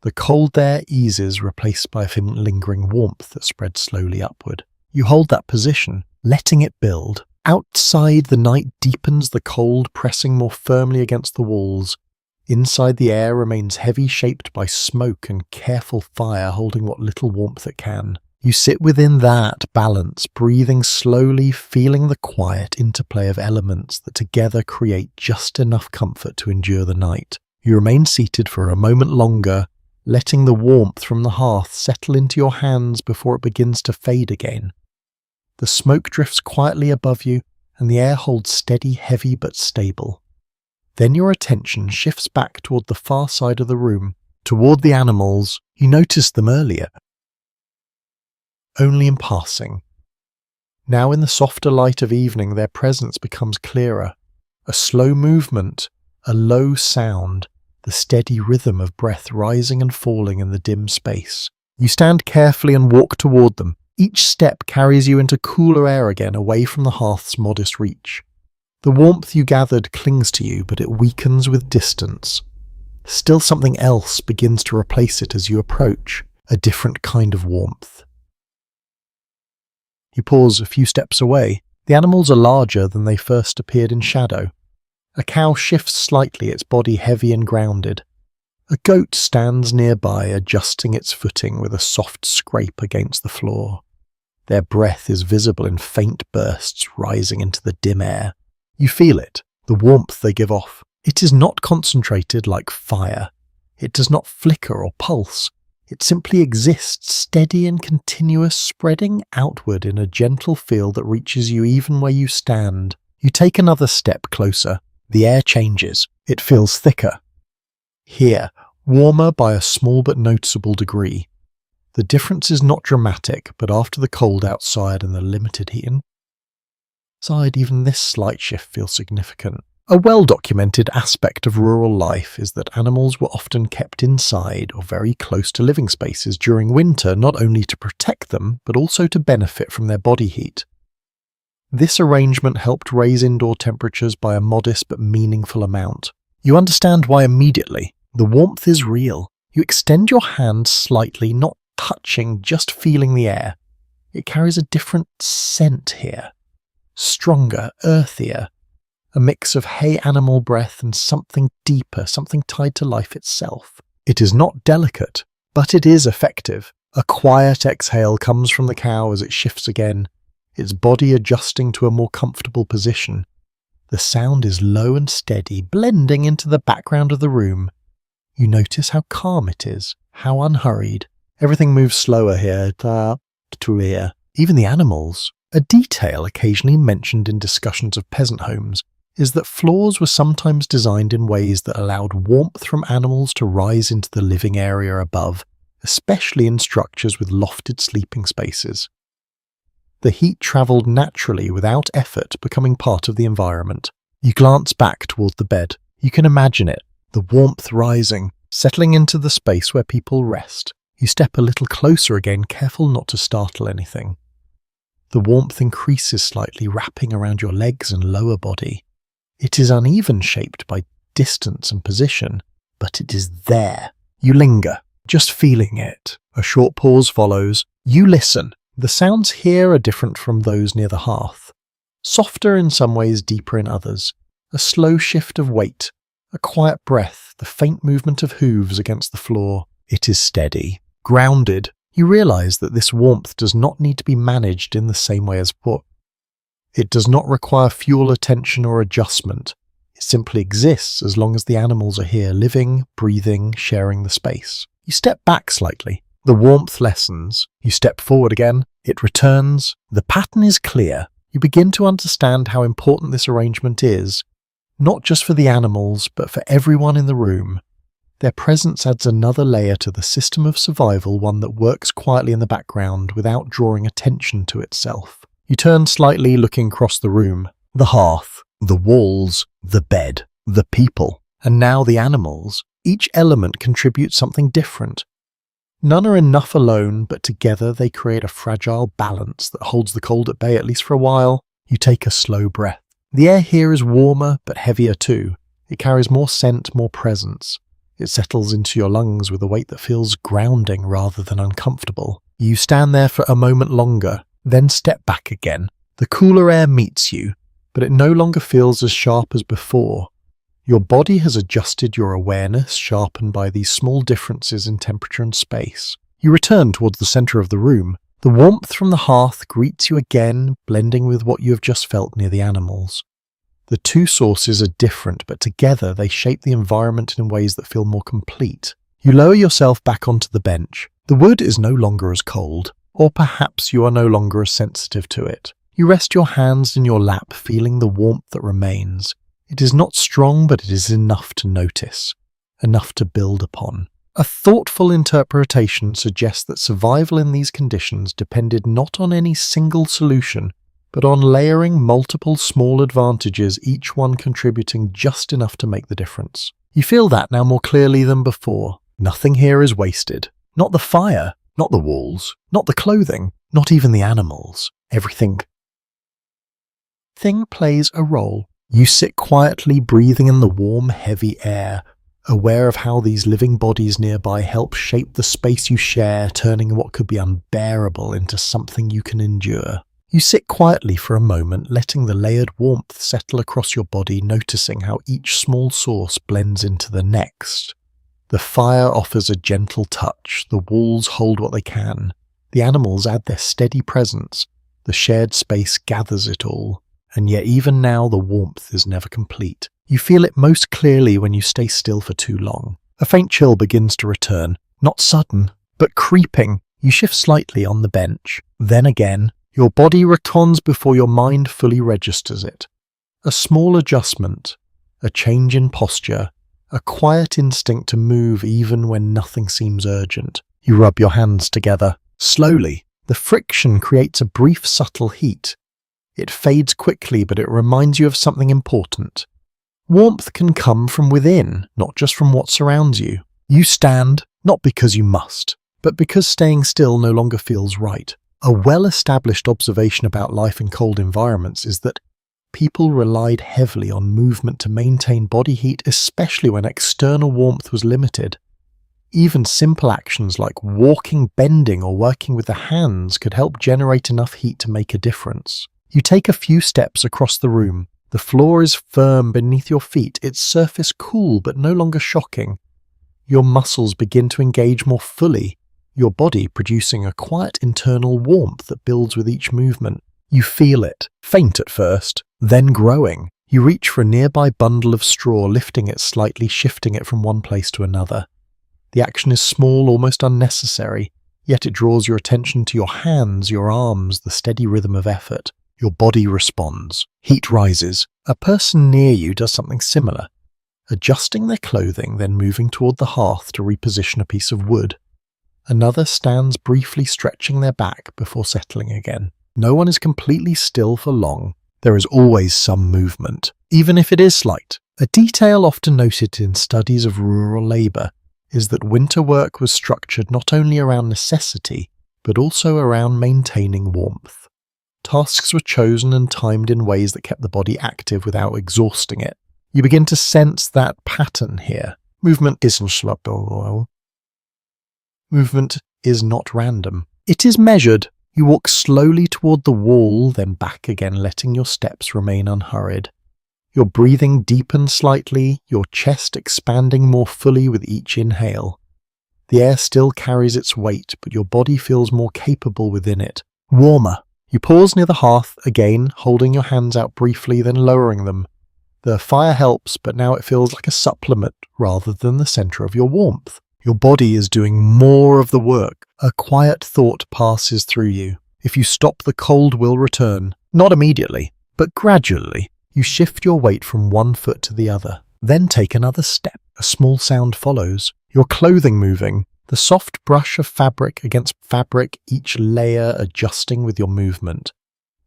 The cold there eases, replaced by a lingering warmth that spreads slowly upward. You hold that position, letting it build. Outside, the night deepens, the cold pressing more firmly against the walls. Inside, the air remains heavy, shaped by smoke and careful fire holding what little warmth it can. You sit within that balance, breathing slowly, feeling the quiet interplay of elements that together create just enough comfort to endure the night. You remain seated for a moment longer, letting the warmth from the hearth settle into your hands before it begins to fade again. The smoke drifts quietly above you, and the air holds steady, heavy but stable. Then your attention shifts back toward the far side of the room, toward the animals. You noticed them earlier, only in passing. Now in the softer light of evening, their presence becomes clearer. A slow movement, a low sound, the steady rhythm of breath rising and falling in the dim space. You stand carefully and walk toward them. Each step carries you into cooler air again, away from the hearth's modest reach. The warmth you gathered clings to you, but it weakens with distance. Still something else begins to replace it as you approach, a different kind of warmth. You pause a few steps away. The animals are larger than they first appeared in shadow. A cow shifts slightly, its body heavy and grounded. A goat stands nearby, adjusting its footing with a soft scrape against the floor. Their breath is visible in faint bursts rising into the dim air. You feel it, the warmth they give off. It is not concentrated like fire. It does not flicker or pulse. It simply exists, steady and continuous, spreading outward in a gentle feel that reaches you even where you stand. You take another step closer. The air changes. It feels thicker. Here, warmer by a small but noticeable degree. The difference is not dramatic, but after the cold outside and the limited heat inside, even this slight shift feels significant. A well-documented aspect of rural life is that animals were often kept inside or very close to living spaces during winter, not only to protect them, but also to benefit from their body heat. This arrangement helped raise indoor temperatures by a modest but meaningful amount. You understand why immediately. The warmth is real. You extend your hand slightly, not touching, just feeling the air. It carries a different scent here. Stronger, earthier. A mix of hay animal breath and something deeper, something tied to life itself. It is not delicate, but it is effective. A quiet exhale comes from the cow as it shifts again, its body adjusting to a more comfortable position. The sound is low and steady, blending into the background of the room. You notice how calm it is, how unhurried. Everything moves slower here, to here. Even the animals. A detail occasionally mentioned in discussions of peasant homes is that floors were sometimes designed in ways that allowed warmth from animals to rise into the living area above, especially in structures with lofted sleeping spaces. The heat travelled naturally without effort, becoming part of the environment. You glance back toward the bed. You can imagine it, the warmth rising, settling into the space where people rest. You step a little closer again, careful not to startle anything. The warmth increases slightly, wrapping around your legs and lower body. It is uneven, shaped by distance and position, but it is there. You linger, just feeling it. A short pause follows. You listen. The sounds here are different from those near the hearth. Softer in some ways, deeper in others. A slow shift of weight, a quiet breath, the faint movement of hooves against the floor. It is steady, grounded. You realize that this warmth does not need to be managed in the same way as foot. It does not require fuel, attention, or adjustment. It simply exists as long as the animals are here, living, breathing, sharing the space. You step back slightly. The warmth lessens. You step forward again. It returns. The pattern is clear. You begin to understand how important this arrangement is, not just for the animals, but for everyone in the room. Their presence adds another layer to the system of survival, one that works quietly in the background without drawing attention to itself. You turn slightly, looking across the room. The hearth, the walls, the bed, the people, and now the animals. Each element contributes something different. None are enough alone, but together they create a fragile balance that holds the cold at bay, at least for a while. You take a slow breath. The air here is warmer, but heavier too. It carries more scent, more presence. It settles into your lungs with a weight that feels grounding rather than uncomfortable. You stand there for a moment longer, then step back again. The cooler air meets you, but it no longer feels as sharp as before. Your body has adjusted your awareness, sharpened by these small differences in temperature and space. You return towards the center of the room. The warmth from the hearth greets you again, blending with what you have just felt near the animals. The two sources are different, but together they shape the environment in ways that feel more complete. You lower yourself back onto the bench. The wood is no longer as cold, or perhaps you are no longer as sensitive to it. You rest your hands in your lap, feeling the warmth that remains. It is not strong, but it is enough to notice, enough to build upon. A thoughtful interpretation suggests that survival in these conditions depended not on any single solution, but on layering multiple small advantages, each one contributing just enough to make the difference. You feel that now more clearly than before. Nothing here is wasted. Not the fire, not the walls, not the clothing, not even the animals. Everything plays a role. You sit quietly, breathing in the warm, heavy air, aware of how these living bodies nearby help shape the space you share, turning what could be unbearable into something you can endure. You sit quietly for a moment, letting the layered warmth settle across your body, noticing how each small source blends into the next. The fire offers a gentle touch, the walls hold what they can, the animals add their steady presence, the shared space gathers it all, and yet even now the warmth is never complete. You feel it most clearly when you stay still for too long. A faint chill begins to return, not sudden, but creeping. You shift slightly on the bench, then again. Your body returns before your mind fully registers it. A small adjustment, a change in posture, a quiet instinct to move even when nothing seems urgent. You rub your hands together. Slowly, the friction creates a brief subtle heat. It fades quickly, but it reminds you of something important. Warmth can come from within, not just from what surrounds you. You stand, not because you must, but because staying still no longer feels right. A well-established observation about life in cold environments is that people relied heavily on movement to maintain body heat, especially when external warmth was limited. Even simple actions like walking, bending, or working with the hands could help generate enough heat to make a difference. You take a few steps across the room. The floor is firm beneath your feet, its surface cool but no longer shocking. Your muscles begin to engage more fully, your body producing a quiet internal warmth that builds with each movement. You feel it, faint at first, then growing. You reach for a nearby bundle of straw, lifting it slightly, shifting it from one place to another. The action is small, almost unnecessary, yet it draws your attention to your hands, your arms, the steady rhythm of effort. Your body responds. Heat rises. A person near you does something similar, adjusting their clothing, then moving toward the hearth to reposition a piece of wood. Another stands briefly stretching their back before settling again. No one is completely still for long. There is always some movement, even if it is slight. A detail often noted in studies of rural labour is that winter work was structured not only around necessity, but also around maintaining warmth. Tasks were chosen and timed in ways that kept the body active without exhausting it. You begin to sense that pattern here. Movement is not random. It is measured. You walk slowly toward the wall, then back again, letting your steps remain unhurried. Your breathing deepens slightly, your chest expanding more fully with each inhale. The air still carries its weight, but your body feels more capable within it. Warmer. You pause near the hearth, again, holding your hands out briefly, then lowering them. The fire helps, but now it feels like a supplement rather than the center of your warmth. Your body is doing more of the work. A quiet thought passes through you. If you stop, the cold will return. Not immediately, but gradually. You shift your weight from one foot to the other. Then take another step. A small sound follows. Your clothing moving. The soft brush of fabric against fabric, each layer adjusting with your movement.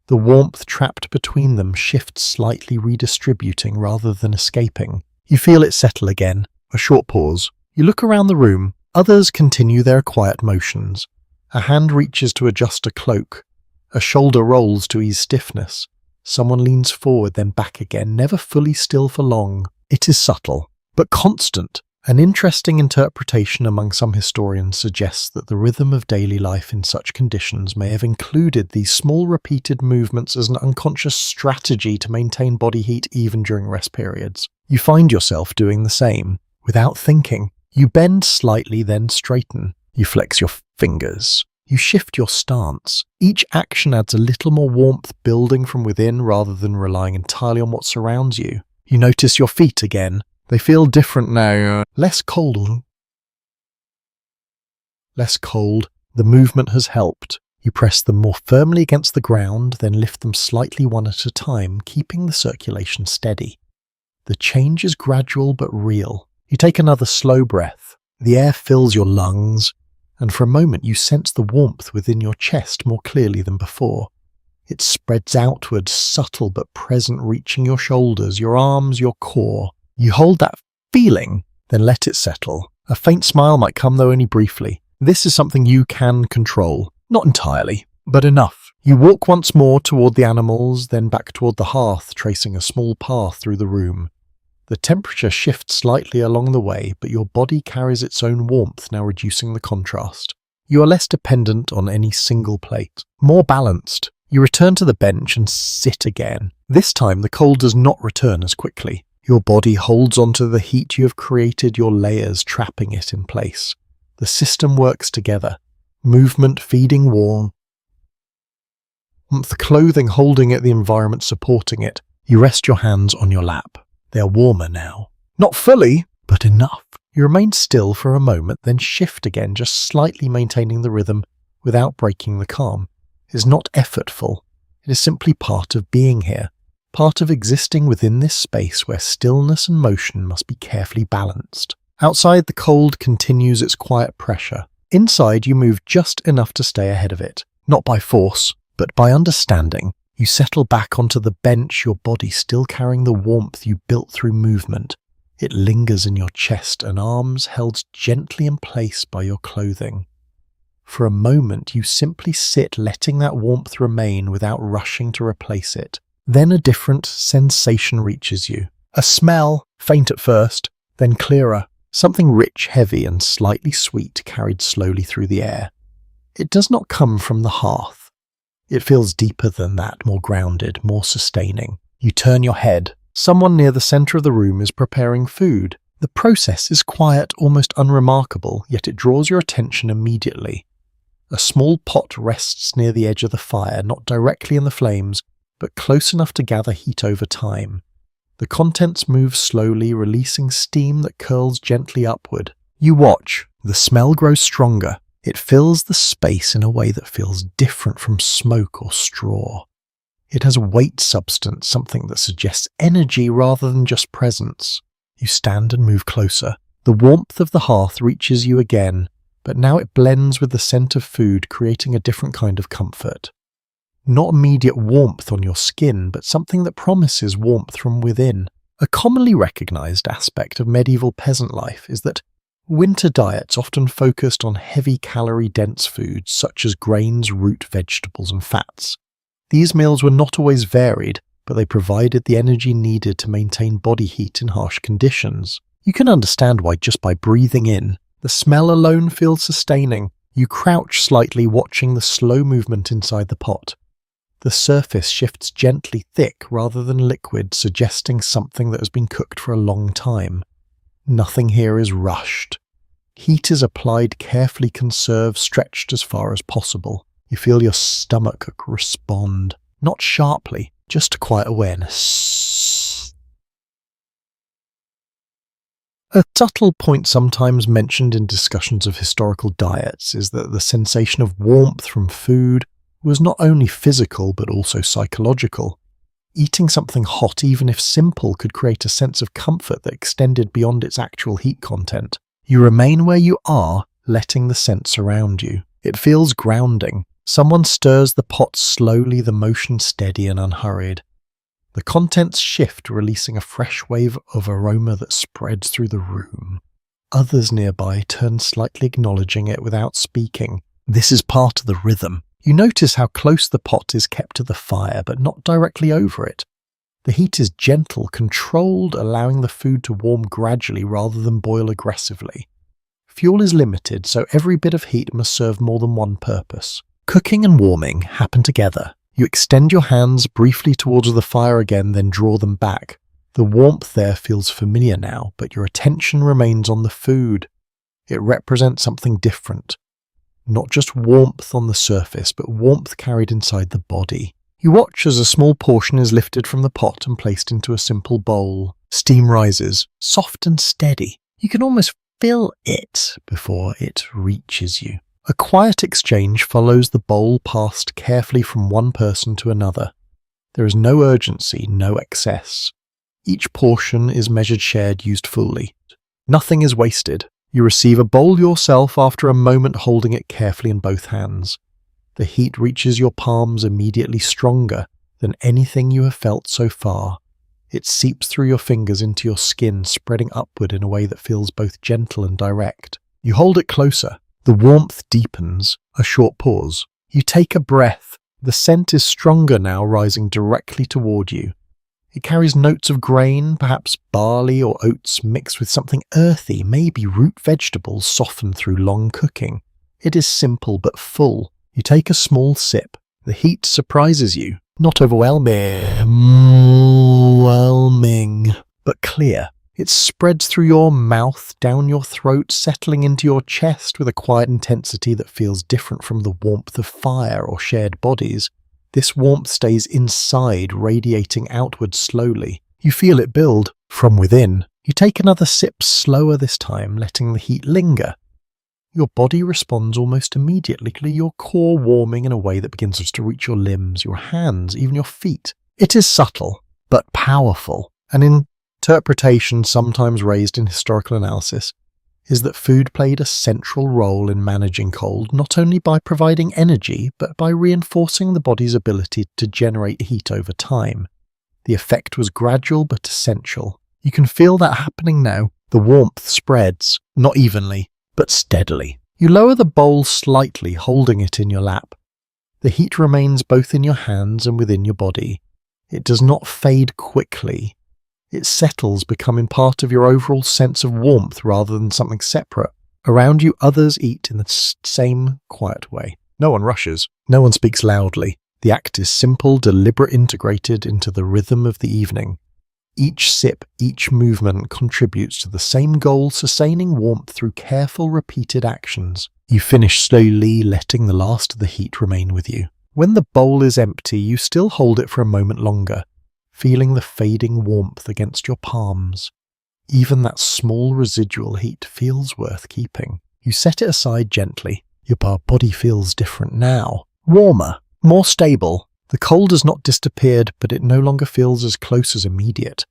The warmth trapped between them shifts slightly, redistributing rather than escaping. You feel it settle again. A short pause. You look around the room. Others continue their quiet motions. A hand reaches to adjust a cloak. A shoulder rolls to ease stiffness. Someone leans forward, then back again, never fully still for long. It is subtle, but constant. An interesting interpretation among some historians suggests that the rhythm of daily life in such conditions may have included these small repeated movements as an unconscious strategy to maintain body heat even during rest periods. You find yourself doing the same. Without thinking, you bend slightly, then straighten. You flex your fingers. You shift your stance. Each action adds a little more warmth building from within rather than relying entirely on what surrounds you. You notice your feet again. They feel different now. Less cold. The movement has helped. You press them more firmly against the ground, then lift them slightly one at a time, keeping the circulation steady. The change is gradual but real. You take another slow breath. The air fills your lungs, and for a moment you sense the warmth within your chest more clearly than before. It spreads outward, subtle but present, reaching your shoulders, your arms, your core. You hold that feeling, then let it settle. A faint smile might come, though only briefly. This is something you can control. Not entirely, but enough. You walk once more toward the animals, then back toward the hearth, tracing a small path through the room. The temperature shifts slightly along the way, but your body carries its own warmth, now reducing the contrast. You are less dependent on any single plate, more balanced. You return to the bench and sit again. This time the cold does not return as quickly. Your body holds onto the heat you have created, your layers trapping it in place. The system works together. Movement feeding warmth, clothing holding it, the environment supporting it. You rest your hands on your lap. They are warmer now. Not fully, but enough. You remain still for a moment, then shift again, just slightly maintaining the rhythm without breaking the calm. It is not effortful. It is simply part of being here. Part of existing within this space where stillness and motion must be carefully balanced. Outside, the cold continues its quiet pressure. Inside, you move just enough to stay ahead of it. Not by force, but by understanding. You settle back onto the bench, your body still carrying the warmth you built through movement. It lingers in your chest and arms, held gently in place by your clothing. For a moment, you simply sit, letting that warmth remain without rushing to replace it. Then a different sensation reaches you. A smell, faint at first, then clearer. Something rich, heavy, and slightly sweet carried slowly through the air. It does not come from the hearth. It feels deeper than that, more grounded, more sustaining. You turn your head. Someone near the center of the room is preparing food. The process is quiet, almost unremarkable, yet it draws your attention immediately. A small pot rests near the edge of the fire, not directly in the flames, but close enough to gather heat over time. The contents move slowly, releasing steam that curls gently upward. You watch. The smell grows stronger. It fills the space in a way that feels different from smoke or straw. It has weight substance, something that suggests energy rather than just presence. You stand and move closer. The warmth of the hearth reaches you again, but now it blends with the scent of food, creating a different kind of comfort. Not immediate warmth on your skin, but something that promises warmth from within. A commonly recognized aspect of medieval peasant life is that winter diets often focused on heavy calorie-dense foods such as grains, root vegetables, and fats. These meals were not always varied, but they provided the energy needed to maintain body heat in harsh conditions. You can understand why just by breathing in, the smell alone feels sustaining. You crouch slightly, watching the slow movement inside the pot. The surface shifts gently thick rather than liquid, suggesting something that has been cooked for a long time. Nothing here is rushed. Heat is applied, carefully conserved, stretched as far as possible. You feel your stomach respond, not sharply, just a quiet awareness. A subtle point sometimes mentioned in discussions of historical diets is that the sensation of warmth from food was not only physical but also psychological. Eating something hot, even if simple, could create a sense of comfort that extended beyond its actual heat content. You remain where you are, letting the scent surround you. It feels grounding. Someone stirs the pot slowly, the motion steady and unhurried. The contents shift, releasing a fresh wave of aroma that spreads through the room. Others nearby turn slightly, acknowledging it without speaking. This is part of the rhythm. You notice how close the pot is kept to the fire, but not directly over it. The heat is gentle, controlled, allowing the food to warm gradually rather than boil aggressively. Fuel is limited, so every bit of heat must serve more than one purpose. Cooking and warming happen together. You extend your hands briefly towards the fire again, then draw them back. The warmth there feels familiar now, but your attention remains on the food. It represents something different. Not just warmth on the surface, but warmth carried inside the body. You watch as a small portion is lifted from the pot and placed into a simple bowl. Steam rises, soft and steady. You can almost feel it before it reaches you. A quiet exchange follows the bowl passed carefully from one person to another. There is no urgency, no excess. Each portion is measured, shared, used fully. Nothing is wasted. You receive a bowl yourself after a moment holding it carefully in both hands. The heat reaches your palms immediately, stronger than anything you have felt so far. It seeps through your fingers into your skin, spreading upward in a way that feels both gentle and direct. You hold it closer. The warmth deepens. A short pause. You take a breath. The scent is stronger now, rising directly toward you. It carries notes of grain, perhaps barley or oats mixed with something earthy, maybe root vegetables softened through long cooking. It is simple but full. You take a small sip. The heat surprises you. Not overwhelming, but clear. It spreads through your mouth, down your throat, settling into your chest with a quiet intensity that feels different from the warmth of fire or shared bodies. This warmth stays inside, radiating outward slowly. You feel it build from within. You take another sip, slower this time, letting the heat linger. Your body responds almost immediately, your core warming in a way that begins to reach your limbs, your hands, even your feet. It is subtle, but powerful. An interpretation sometimes raised in historical analysis is that food played a central role in managing cold, not only by providing energy, but by reinforcing the body's ability to generate heat over time. The effect was gradual but essential. You can feel that happening now. The warmth spreads, not evenly, but steadily. You lower the bowl slightly, holding it in your lap. The heat remains both in your hands and within your body. It does not fade quickly. It settles, becoming part of your overall sense of warmth rather than something separate. Around you, others eat in the same quiet way. No one rushes. No one speaks loudly. The act is simple, deliberate, integrated into the rhythm of the evening. Each sip, each movement contributes to the same goal, sustaining warmth through careful, repeated actions. You finish slowly, letting the last of the heat remain with you. When the bowl is empty, you still hold it for a moment longer, feeling the fading warmth against your palms. Even that small residual heat feels worth keeping. You set it aside gently. Your body feels different now. Warmer, more stable. The cold has not disappeared, but it no longer feels as close as immediate.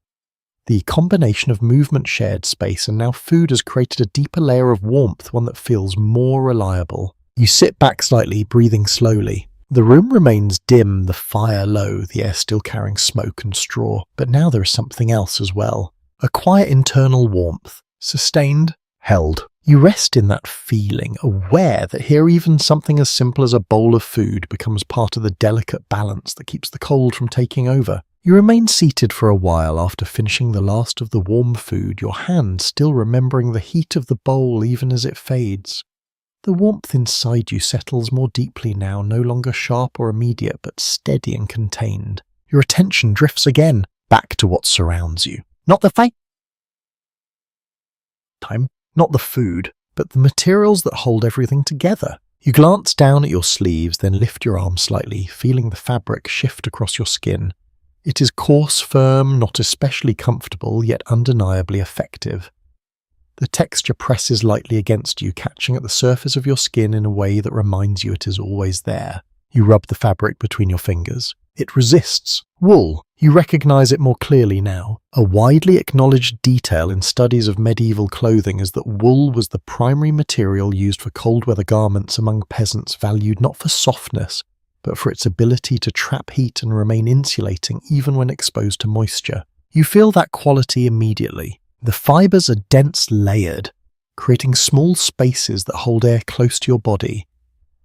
The combination of movement, shared space, and now food has created a deeper layer of warmth, one that feels more reliable. You sit back slightly, breathing slowly. The room remains dim, the fire low, the air still carrying smoke and straw, but now there is something else as well. A quiet internal warmth, sustained, held. You rest in that feeling, aware that here even something as simple as a bowl of food becomes part of the delicate balance that keeps the cold from taking over. You remain seated for a while after finishing the last of the warm food, your hand still remembering the heat of the bowl even as it fades. The warmth inside you settles more deeply now, no longer sharp or immediate, but steady and contained. Your attention drifts again, back to what surrounds you. Not the time. Not the food, but the materials that hold everything together. You glance down at your sleeves, then lift your arm slightly, feeling the fabric shift across your skin. It is coarse, firm, not especially comfortable, yet undeniably effective. The texture presses lightly against you, catching at the surface of your skin in a way that reminds you it is always there. You rub the fabric between your fingers. It resists. Wool. You recognize it more clearly now. A widely acknowledged detail in studies of medieval clothing is that wool was the primary material used for cold weather garments among peasants, valued not for softness, but for its ability to trap heat and remain insulating even when exposed to moisture. You feel that quality immediately. The fibers are dense, layered, creating small spaces that hold air close to your body.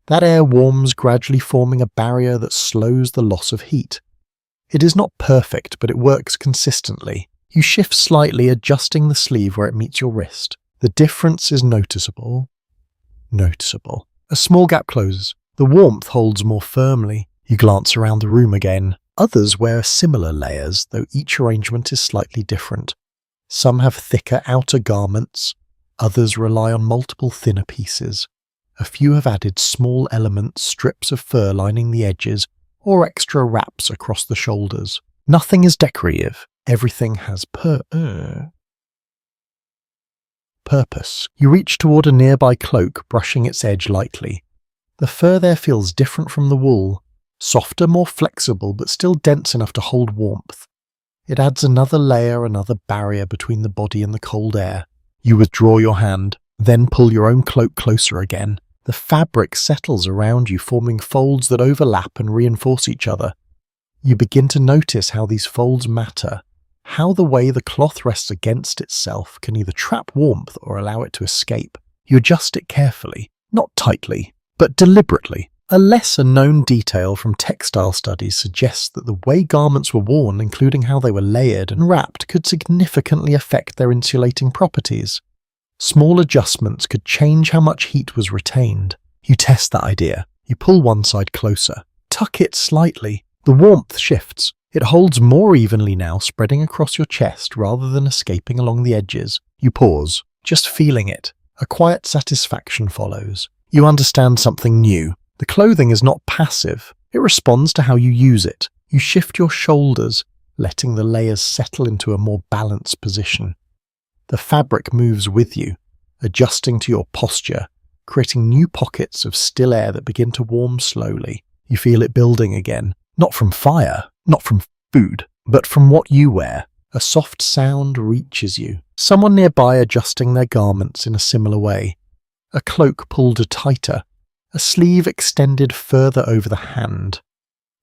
That air warms, gradually forming a barrier that slows the loss of heat. It is not perfect, but it works consistently. You shift slightly, adjusting the sleeve where it meets your wrist. The difference is noticeable. Noticeable. A small gap closes. The warmth holds more firmly. You glance around the room again. Others wear similar layers, though each arrangement is slightly different. Some have thicker outer garments. Others rely on multiple thinner pieces. A few have added small elements, strips of fur lining the edges, or extra wraps across the shoulders. Nothing is decorative. Everything has purpose. You reach toward a nearby cloak, brushing its edge lightly. The fur there feels different from the wool, softer, more flexible, but still dense enough to hold warmth. It adds another layer, another barrier between the body and the cold air. You withdraw your hand, then pull your own cloak closer again. The fabric settles around you, forming folds that overlap and reinforce each other. You begin to notice how these folds matter, how the way the cloth rests against itself can either trap warmth or allow it to escape. You adjust it carefully, not tightly, but deliberately. A lesser-known detail from textile studies suggests that the way garments were worn, including how they were layered and wrapped, could significantly affect their insulating properties. Small adjustments could change how much heat was retained. You test that idea. You pull one side closer. Tuck it slightly. The warmth shifts. It holds more evenly now, spreading across your chest rather than escaping along the edges. You pause, just feeling it. A quiet satisfaction follows. You understand something new. The clothing is not passive. It responds to how you use it. You shift your shoulders, letting the layers settle into a more balanced position. The fabric moves with you, adjusting to your posture, creating new pockets of still air that begin to warm slowly. You feel it building again, not from fire, not from food, but from what you wear. A soft sound reaches you. Someone nearby adjusting their garments in a similar way. A cloak pulled tighter, a sleeve extended further over the hand.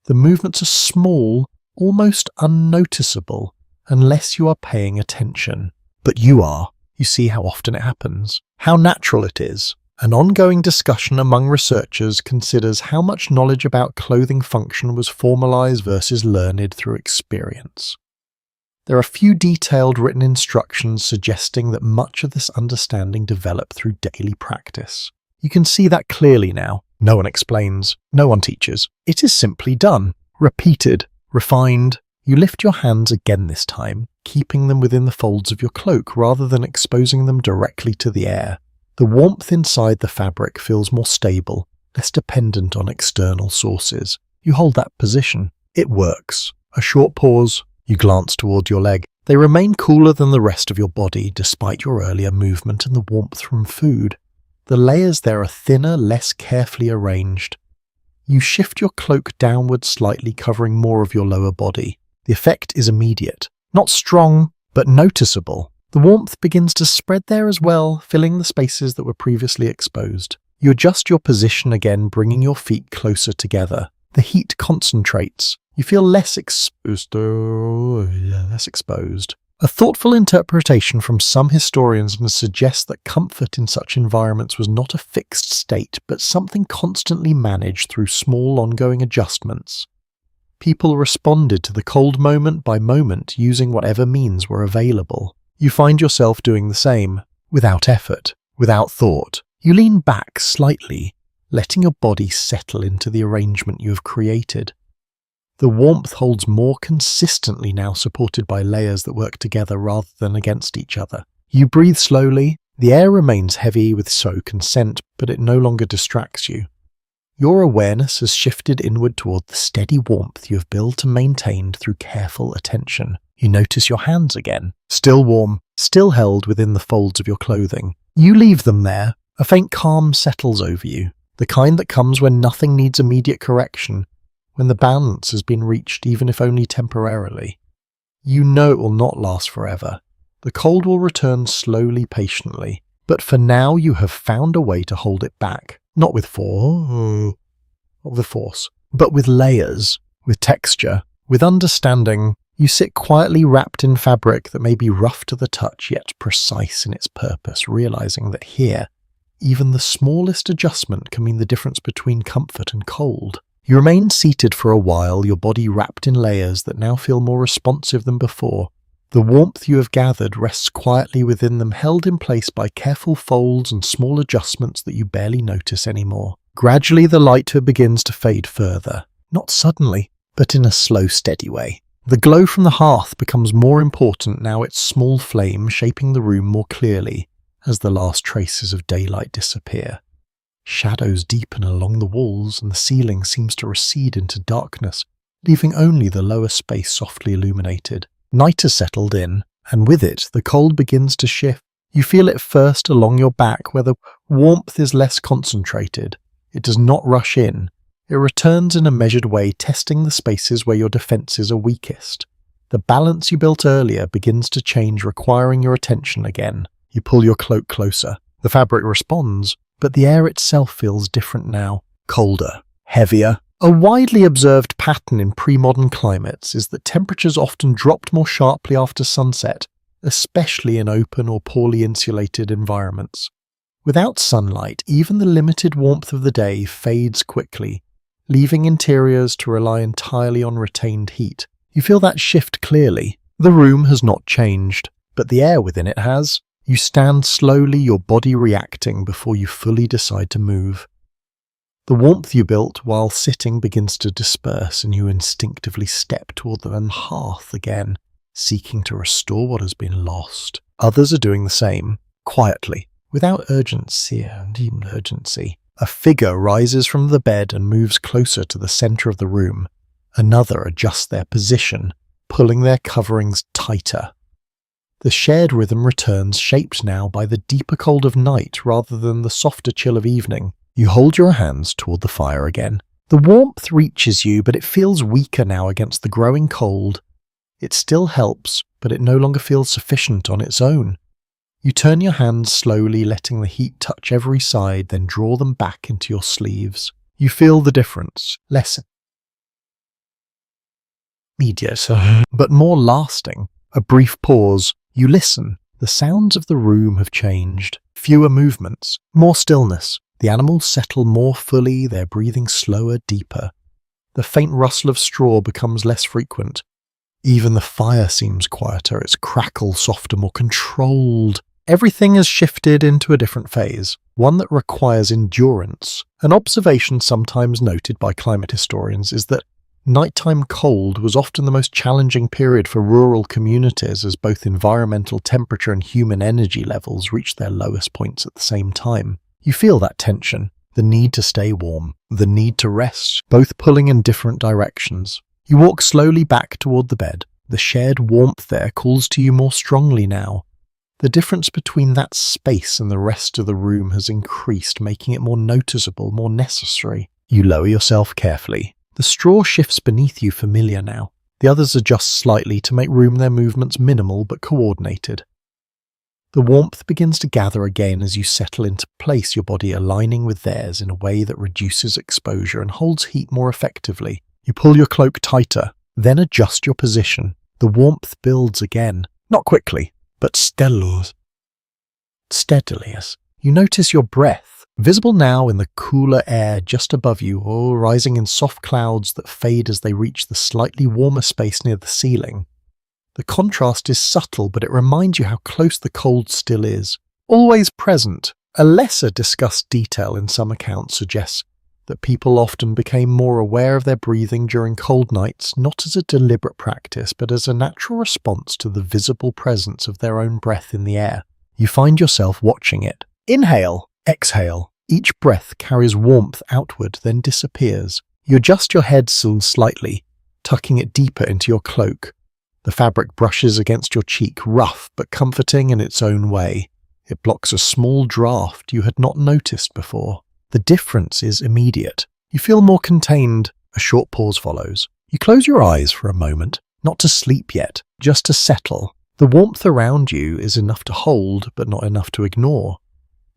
The movements are small, almost unnoticeable, unless you are paying attention. But you are. You see how often it happens, how natural it is. An ongoing discussion among researchers considers how much knowledge about clothing function was formalized versus learned through experience. There are few detailed written instructions suggesting that much of this understanding developed through daily practice. You can see that clearly now. No one explains, no one teaches. It is simply done, repeated, refined. You lift your hands again this time, keeping them within the folds of your cloak rather than exposing them directly to the air. The warmth inside the fabric feels more stable, less dependent on external sources. You hold that position. It works. A short pause. You glance toward your leg. They remain cooler than the rest of your body, despite your earlier movement and the warmth from food. The layers there are thinner, less carefully arranged. You shift your cloak downward slightly, covering more of your lower body. The effect is immediate. Not strong, but noticeable. The warmth begins to spread there as well, filling the spaces that were previously exposed. You adjust your position again, bringing your feet closer together. The heat concentrates. You feel less exposed. A thoughtful interpretation from some historians suggests that comfort in such environments was not a fixed state, but something constantly managed through small ongoing adjustments. People responded to the cold moment by moment using whatever means were available. You find yourself doing the same, without effort, without thought. You lean back slightly, letting your body settle into the arrangement you have created. The warmth holds more consistently now, supported by layers that work together rather than against each other. You breathe slowly. The air remains heavy with soak and scent, but it no longer distracts you. Your awareness has shifted inward toward the steady warmth you have built and maintained through careful attention. You notice your hands again, still warm, still held within the folds of your clothing. You leave them there. A faint calm settles over you, the kind that comes when nothing needs immediate correction, when the balance has been reached even if only temporarily. You know it will not last forever. The cold will return slowly, patiently, but for now you have found a way to hold it back, not with force, but with layers, with texture, with understanding. You sit quietly wrapped in fabric that may be rough to the touch yet precise in its purpose, realizing that here, even the smallest adjustment can mean the difference between comfort and cold. You remain seated for a while, your body wrapped in layers that now feel more responsive than before. The warmth you have gathered rests quietly within them, held in place by careful folds and small adjustments that you barely notice anymore. Gradually the light begins to fade further, not suddenly, but in a slow, steady way. The glow from the hearth becomes more important now, its small flame shaping the room more clearly as the last traces of daylight disappear. Shadows deepen along the walls and the ceiling seems to recede into darkness, leaving only the lower space softly illuminated. Night has settled in, and with it the cold begins to shift. You feel it first along your back, where the warmth is less concentrated. It does not rush in. It returns in a measured way, testing the spaces where your defenses are weakest. The balance you built earlier begins to change, requiring your attention again. You pull your cloak closer. The fabric responds, but the air itself feels different now. Colder, heavier. A widely observed pattern in pre-modern climates is that temperatures often dropped more sharply after sunset, especially in open or poorly insulated environments. Without sunlight, even the limited warmth of the day fades quickly, leaving interiors to rely entirely on retained heat. You feel that shift clearly. The room has not changed, but the air within it has. You stand slowly, your body reacting before you fully decide to move. The warmth you built while sitting begins to disperse, and you instinctively step toward the hearth again, seeking to restore what has been lost. Others are doing the same, quietly, without urgency and even urgency. A figure rises from the bed and moves closer to the center of the room. Another adjusts their position, pulling their coverings tighter. The shared rhythm returns, shaped now by the deeper cold of night rather than the softer chill of evening. You hold your hands toward the fire again. The warmth reaches you, but it feels weaker now against the growing cold. It still helps, but it no longer feels sufficient on its own. You turn your hands slowly, letting the heat touch every side, then draw them back into your sleeves. You feel the difference, less immediate, but more lasting. A brief pause. You listen. The sounds of the room have changed. Fewer movements, more stillness. The animals settle more fully, their breathing slower, deeper. The faint rustle of straw becomes less frequent. Even the fire seems quieter, its crackle softer, more controlled. Everything has shifted into a different phase, one that requires endurance. An observation sometimes noted by climate historians is that nighttime cold was often the most challenging period for rural communities, as both environmental temperature and human energy levels reached their lowest points at the same time. You feel that tension, the need to stay warm, the need to rest, both pulling in different directions. You walk slowly back toward the bed. The shared warmth there calls to you more strongly now. The difference between that space and the rest of the room has increased, making it more noticeable, more necessary. You lower yourself carefully. The straw shifts beneath you, familiar now. The others adjust slightly to make room, their movements minimal but coordinated. The warmth begins to gather again as you settle into place, your body aligning with theirs in a way that reduces exposure and holds heat more effectively. You pull your cloak tighter, then adjust your position. The warmth builds again, not quickly, but steadily. You notice your breath, visible now in the cooler air just above you, or rising in soft clouds that fade as they reach the slightly warmer space near the ceiling. The contrast is subtle, but it reminds you how close the cold still is. Always present. A lesser discussed detail in some accounts suggests that people often became more aware of their breathing during cold nights, not as a deliberate practice, but as a natural response to the visible presence of their own breath in the air. You find yourself watching it. Inhale, exhale. Each breath carries warmth outward, then disappears. You adjust your head slightly, tucking it deeper into your cloak. The fabric brushes against your cheek, rough but comforting in its own way. It blocks a small draft you had not noticed before. The difference is immediate. You feel more contained. A short pause follows. You close your eyes for a moment, not to sleep yet, just to settle. The warmth around you is enough to hold, but not enough to ignore.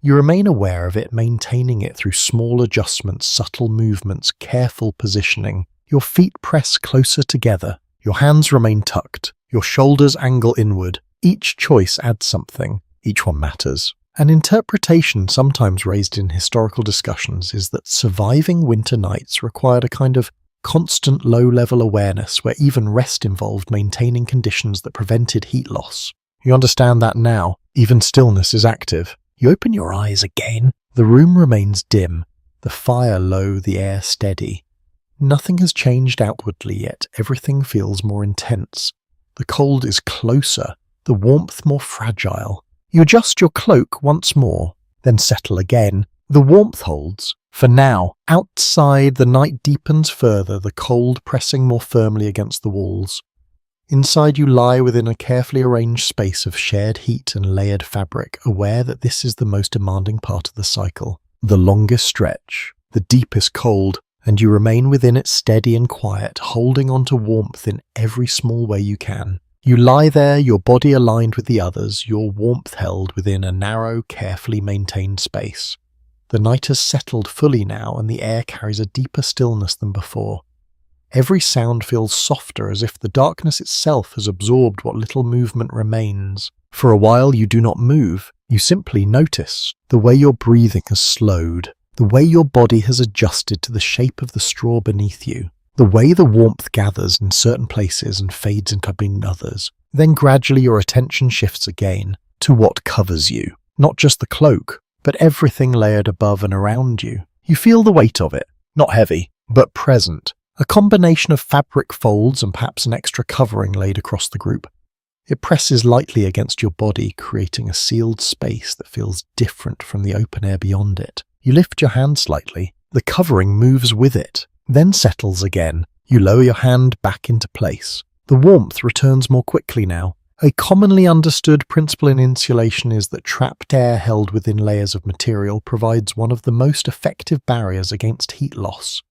You remain aware of it, maintaining it through small adjustments, subtle movements, careful positioning. Your feet press closer together. Your hands remain tucked. Your shoulders angle inward. Each choice adds something. Each one matters. An interpretation sometimes raised in historical discussions is that surviving winter nights required a kind of constant low-level awareness where even rest involved maintaining conditions that prevented heat loss. You understand that now. Even stillness is active. You open your eyes again. The room remains dim, the fire low, the air steady. Nothing has changed outwardly yet. Everything feels more intense. The cold is closer, the warmth more fragile. You adjust your cloak once more, then settle again. The warmth holds. For now, outside the night deepens further, the cold pressing more firmly against the walls. Inside you lie within a carefully arranged space of shared heat and layered fabric, aware that this is the most demanding part of the cycle. The longest stretch, the deepest cold, and you remain within it steady and quiet, holding on to warmth in every small way you can. You lie there, your body aligned with the others, your warmth held within a narrow, carefully maintained space. The night has settled fully now, and the air carries a deeper stillness than before. Every sound feels softer, as if the darkness itself has absorbed what little movement remains. For a while you do not move, you simply notice the way your breathing has slowed, the way your body has adjusted to the shape of the straw beneath you, the way the warmth gathers in certain places and fades into others. Then gradually your attention shifts again to what covers you, not just the cloak, but everything layered above and around you. You feel the weight of it, not heavy, but present. A combination of fabric folds and perhaps an extra covering laid across the group. It presses lightly against your body, creating a sealed space that feels different from the open air beyond it. You lift your hand slightly. The covering moves with it, then settles again. You lower your hand back into place. The warmth returns more quickly now. A commonly understood principle in insulation is that trapped air held within layers of material provides one of the most effective barriers against heat loss.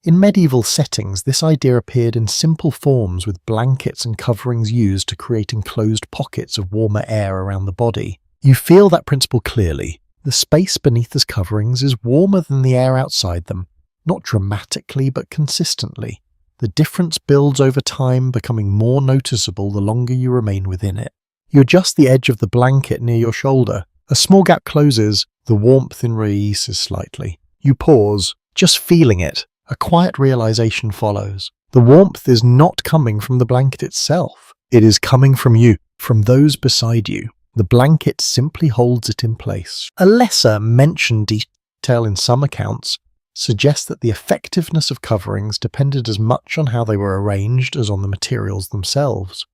In medieval settings, this idea appeared in simple forms, with blankets and coverings used to create enclosed pockets of warmer air around the body. You feel that principle clearly. The space beneath these coverings is warmer than the air outside them, not dramatically but consistently. The difference builds over time, becoming more noticeable the longer you remain within it. You adjust the edge of the blanket near your shoulder. A small gap closes, the warmth releases slightly. You pause, just feeling it. A quiet realization follows. The warmth is not coming from the blanket itself. It is coming from you, from those beside you. The blanket simply holds it in place. A lesser mentioned detail in some accounts suggests that the effectiveness of coverings depended as much on how they were arranged as on the materials themselves.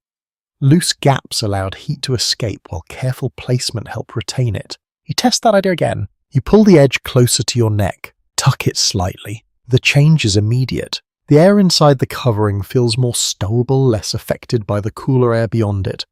Loose gaps allowed heat to escape, while careful placement helped retain it. You test that idea again. You pull the edge closer to your neck, tuck it slightly. The change is immediate. The air inside the covering feels more stowable, less affected by the cooler air beyond it.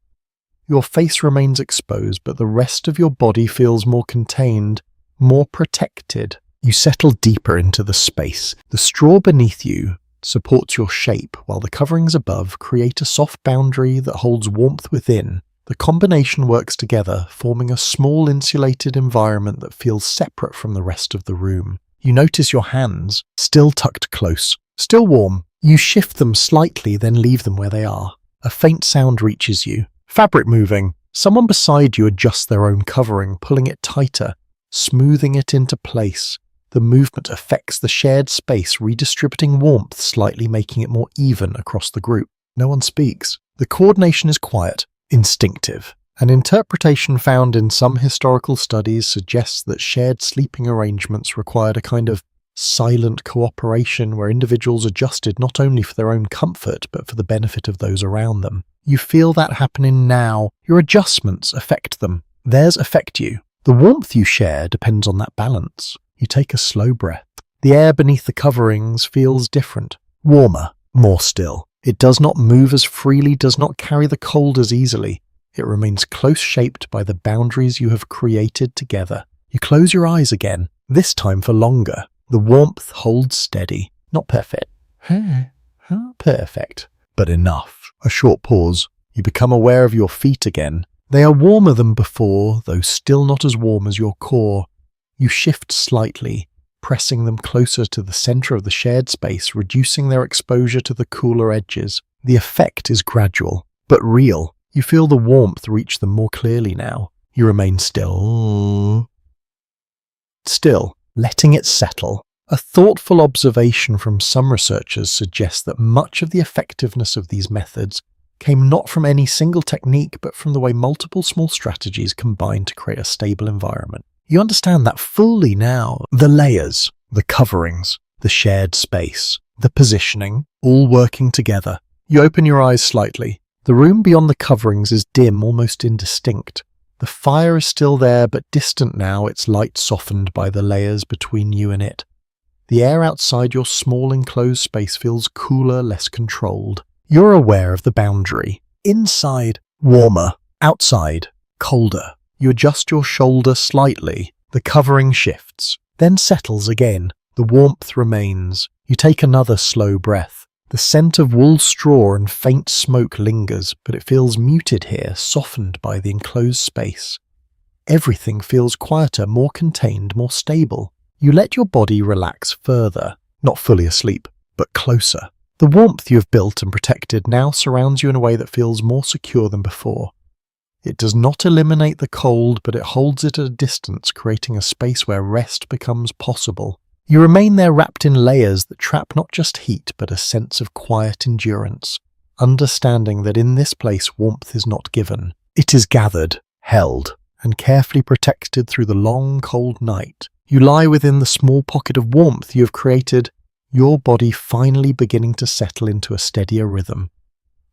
Your face remains exposed, but the rest of your body feels more contained, more protected. You settle deeper into the space. The straw beneath you supports your shape, while the coverings above create a soft boundary that holds warmth within. The combination works together, forming a small insulated environment that feels separate from the rest of the room. You notice your hands, still tucked close, still warm. You shift them slightly, then leave them where they are. A faint sound reaches you. Fabric moving. Someone beside you adjusts their own covering, pulling it tighter, smoothing it into place. The movement affects the shared space, redistributing warmth slightly, making it more even across the group. No one speaks. The coordination is quiet, instinctive. An interpretation found in some historical studies suggests that shared sleeping arrangements required a kind of silent cooperation where individuals adjusted not only for their own comfort but for the benefit of those around them. You feel that happening now. Your adjustments affect them. Theirs affect you. The warmth you share depends on that balance. You take a slow breath. The air beneath the coverings feels different, warmer, more still. It does not move as freely, does not carry the cold as easily. It remains close-shaped by the boundaries you have created together. You close your eyes again, this time for longer. The warmth holds steady. Not perfect. Perfect. But enough. A short pause. You become aware of your feet again. They are warmer than before, though still not as warm as your core. You shift slightly, pressing them closer to the center of the shared space, reducing their exposure to the cooler edges. The effect is gradual, but real. You feel the warmth reach them more clearly now. You remain still, letting it settle. A thoughtful observation from some researchers suggests that much of the effectiveness of these methods came not from any single technique, but from the way multiple small strategies combine to create a stable environment. You understand that fully now. The layers, the coverings, the shared space, the positioning, all working together. You open your eyes slightly. The room beyond the coverings is dim, almost indistinct. The fire is still there, but distant now, its light softened by the layers between you and it. The air outside your small enclosed space feels cooler, less controlled. You're aware of the boundary. Inside, warmer. Outside, colder. You adjust your shoulder slightly. The covering shifts, then settles again. The warmth remains. You take another slow breath. The scent of wool straw and faint smoke lingers, but it feels muted here, softened by the enclosed space. Everything feels quieter, more contained, more stable. You let your body relax further, not fully asleep, but closer. The warmth you have built and protected now surrounds you in a way that feels more secure than before. It does not eliminate the cold, but it holds it at a distance, creating a space where rest becomes possible. You remain there wrapped in layers that trap not just heat, but a sense of quiet endurance, understanding that in this place warmth is not given. It is gathered, held, and carefully protected through the long, cold night. You lie within the small pocket of warmth you have created, your body finally beginning to settle into a steadier rhythm.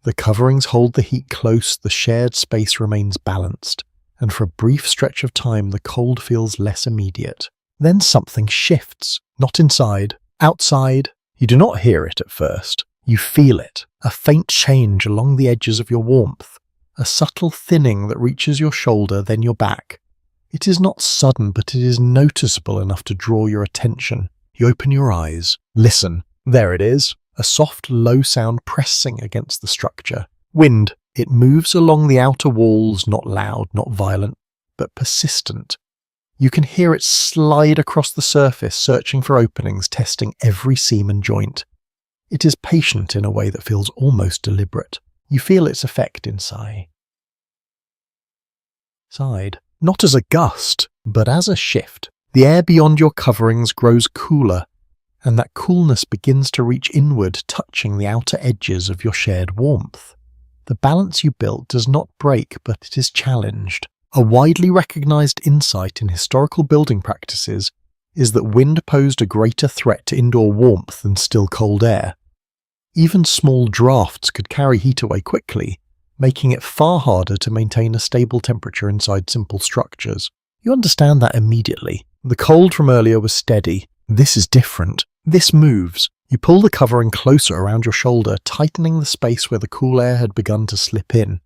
The coverings hold the heat close, the shared space remains balanced, and for a brief stretch of time the cold feels less immediate. Then something shifts, not inside, outside. You do not hear it at first. You feel it, a faint change along the edges of your warmth, a subtle thinning that reaches your shoulder, then your back. It is not sudden, but it is noticeable enough to draw your attention. You open your eyes. Listen. There it is. A soft, low sound pressing against the structure. Wind. It moves along the outer walls, not loud, not violent, but persistent. You can hear it slide across the surface, searching for openings, testing every seam and joint. It is patient in a way that feels almost deliberate. You feel its effect inside. Not as a gust, but as a shift. The air beyond your coverings grows cooler, and that coolness begins to reach inward, touching the outer edges of your shared warmth. The balance you built does not break, but it is challenged. A widely recognized insight in historical building practices is that wind posed a greater threat to indoor warmth than still cold air. Even small drafts could carry heat away quickly, making it far harder to maintain a stable temperature inside simple structures. You understand that immediately. The cold from earlier was steady. This is different. This moves. You pull the covering closer around your shoulder, tightening the space where the cool air had begun to slip in.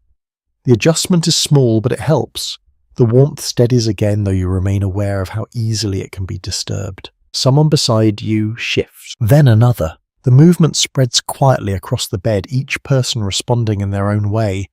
The adjustment is small, but it helps. The warmth steadies again, though you remain aware of how easily it can be disturbed. Someone beside you shifts, then another. The movement spreads quietly across the bed, each person responding in their own way.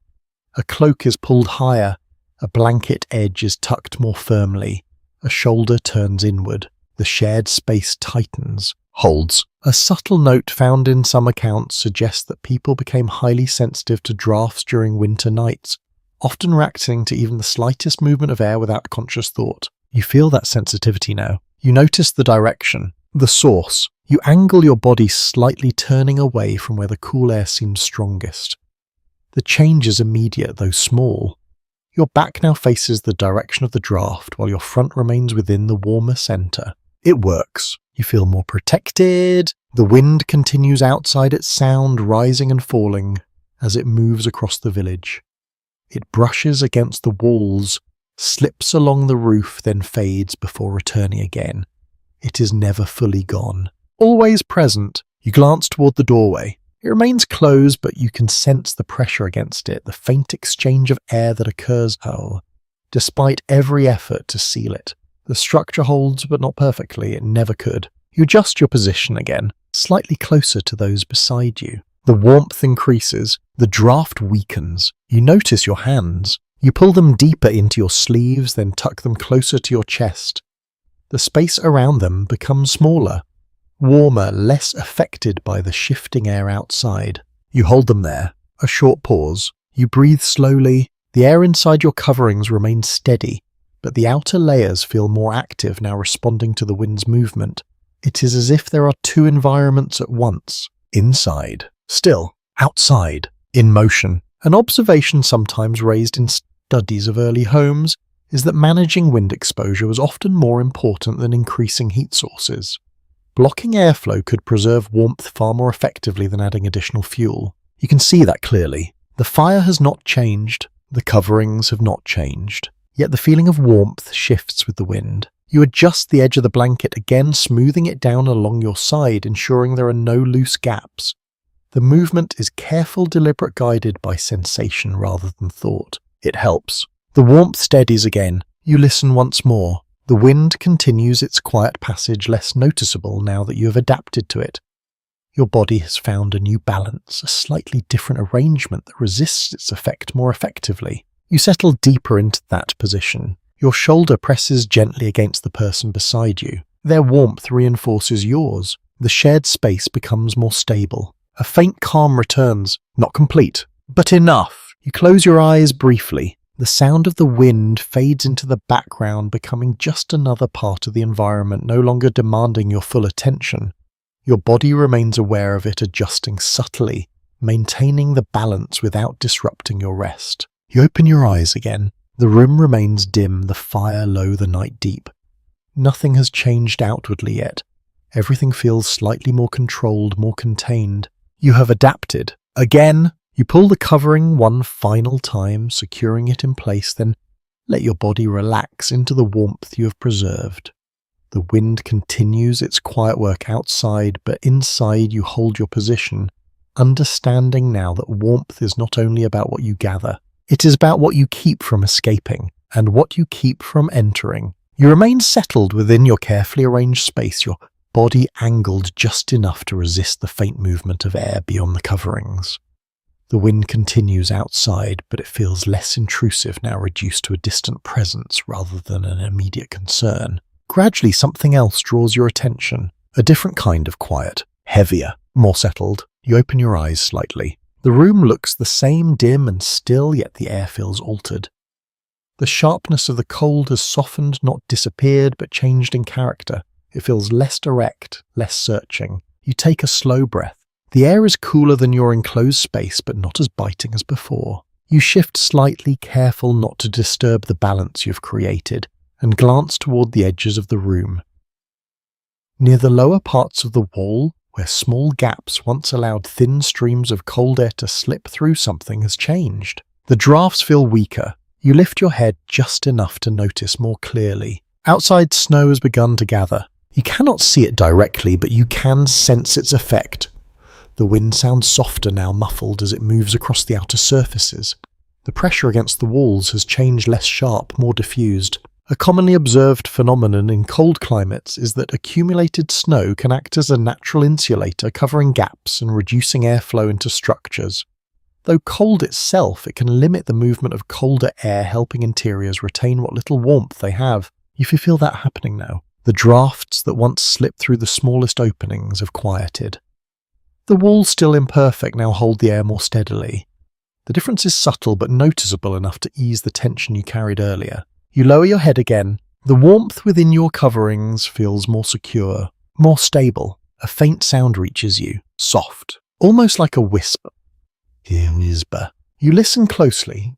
A cloak is pulled higher, a blanket edge is tucked more firmly, a shoulder turns inward, the shared space tightens, holds. A subtle note found in some accounts suggests that people became highly sensitive to drafts during winter nights, often reacting to even the slightest movement of air without conscious thought. You feel that sensitivity now. You notice the direction, the source. You angle your body slightly, turning away from where the cool air seems strongest. The change is immediate, though small. Your back now faces the direction of the draft, while your front remains within the warmer center. It works. You feel more protected. The wind continues outside, its sound rising and falling as it moves across the village. It brushes against the walls, slips along the roof, then fades before returning again. It is never fully gone. Always present. You glance toward the doorway. It remains closed, but you can sense the pressure against it, the faint exchange of air that occurs, despite every effort to seal it. The structure holds, but not perfectly. It never could. You adjust your position again, slightly closer to those beside you. The warmth increases. The draft weakens. You notice your hands. You pull them deeper into your sleeves, then tuck them closer to your chest. The space around them becomes smaller, warmer, less affected by the shifting air outside. You hold them there. A short pause. You breathe slowly, The air inside your coverings remains steady, but the outer layers feel more active now, responding to the wind's movement. It is as if there are two environments at once: inside, still, outside, in motion. An observation sometimes raised in studies of early homes is that managing wind exposure was often more important than increasing heat sources. Blocking airflow could preserve warmth far more effectively than adding additional fuel. You can see that clearly. The fire has not changed, the coverings have not changed, yet the feeling of warmth shifts with the wind. You adjust the edge of the blanket again, smoothing it down along your side, ensuring there are no loose gaps. The movement is careful, deliberate, guided by sensation rather than thought. It helps. The warmth steadies again. You listen once more. The wind continues its quiet passage, less noticeable now that you have adapted to it. Your body has found a new balance, a slightly different arrangement that resists its effect more effectively. You settle deeper into that position. Your shoulder presses gently against the person beside you. Their warmth reinforces yours. The shared space becomes more stable. A faint calm returns, not complete, but enough. You close your eyes briefly. The sound of the wind fades into the background, becoming just another part of the environment, no longer demanding your full attention. Your body remains aware of it, adjusting subtly, maintaining the balance without disrupting your rest. You open your eyes again. The room remains dim, the fire low, the night deep. Nothing has changed outwardly yet. Everything feels slightly more controlled, more contained. You have adapted. Again, you pull the covering one final time, securing it in place, then let your body relax into the warmth you have preserved. The wind continues its quiet work outside, but inside you hold your position, understanding now that warmth is not only about what you gather, it is about what you keep from escaping and what you keep from entering. You remain settled within your carefully arranged space, your body angled just enough to resist the faint movement of air beyond the coverings. The wind continues outside, but it feels less intrusive now, reduced to a distant presence rather than an immediate concern. Gradually, something else draws your attention. A different kind of quiet, heavier, more settled. You open your eyes slightly. The room looks the same, dim and still, yet the air feels altered. The sharpness of the cold has softened, not disappeared, but changed in character. It feels less direct, less searching. You take a slow breath. The air is cooler than your enclosed space, but not as biting as before. You shift slightly, careful not to disturb the balance you've created, and glance toward the edges of the room. Near the lower parts of the wall, where small gaps once allowed thin streams of cold air to slip through, something has changed. The drafts feel weaker. You lift your head just enough to notice more clearly. Outside, snow has begun to gather. You cannot see it directly, but you can sense its effect. The wind sounds softer now, muffled as it moves across the outer surfaces. The pressure against the walls has changed, less sharp, more diffused. A commonly observed phenomenon in cold climates is that accumulated snow can act as a natural insulator, covering gaps and reducing airflow into structures. Though cold itself, it can limit the movement of colder air, helping interiors retain what little warmth they have. You feel that happening now. The drafts that once slipped through the smallest openings have quieted. The walls, still imperfect, now hold the air more steadily. The difference is subtle but noticeable enough to ease the tension you carried earlier. You lower your head again. The warmth within your coverings feels more secure, more stable. A faint sound reaches you, soft, almost like a whisper. You listen closely.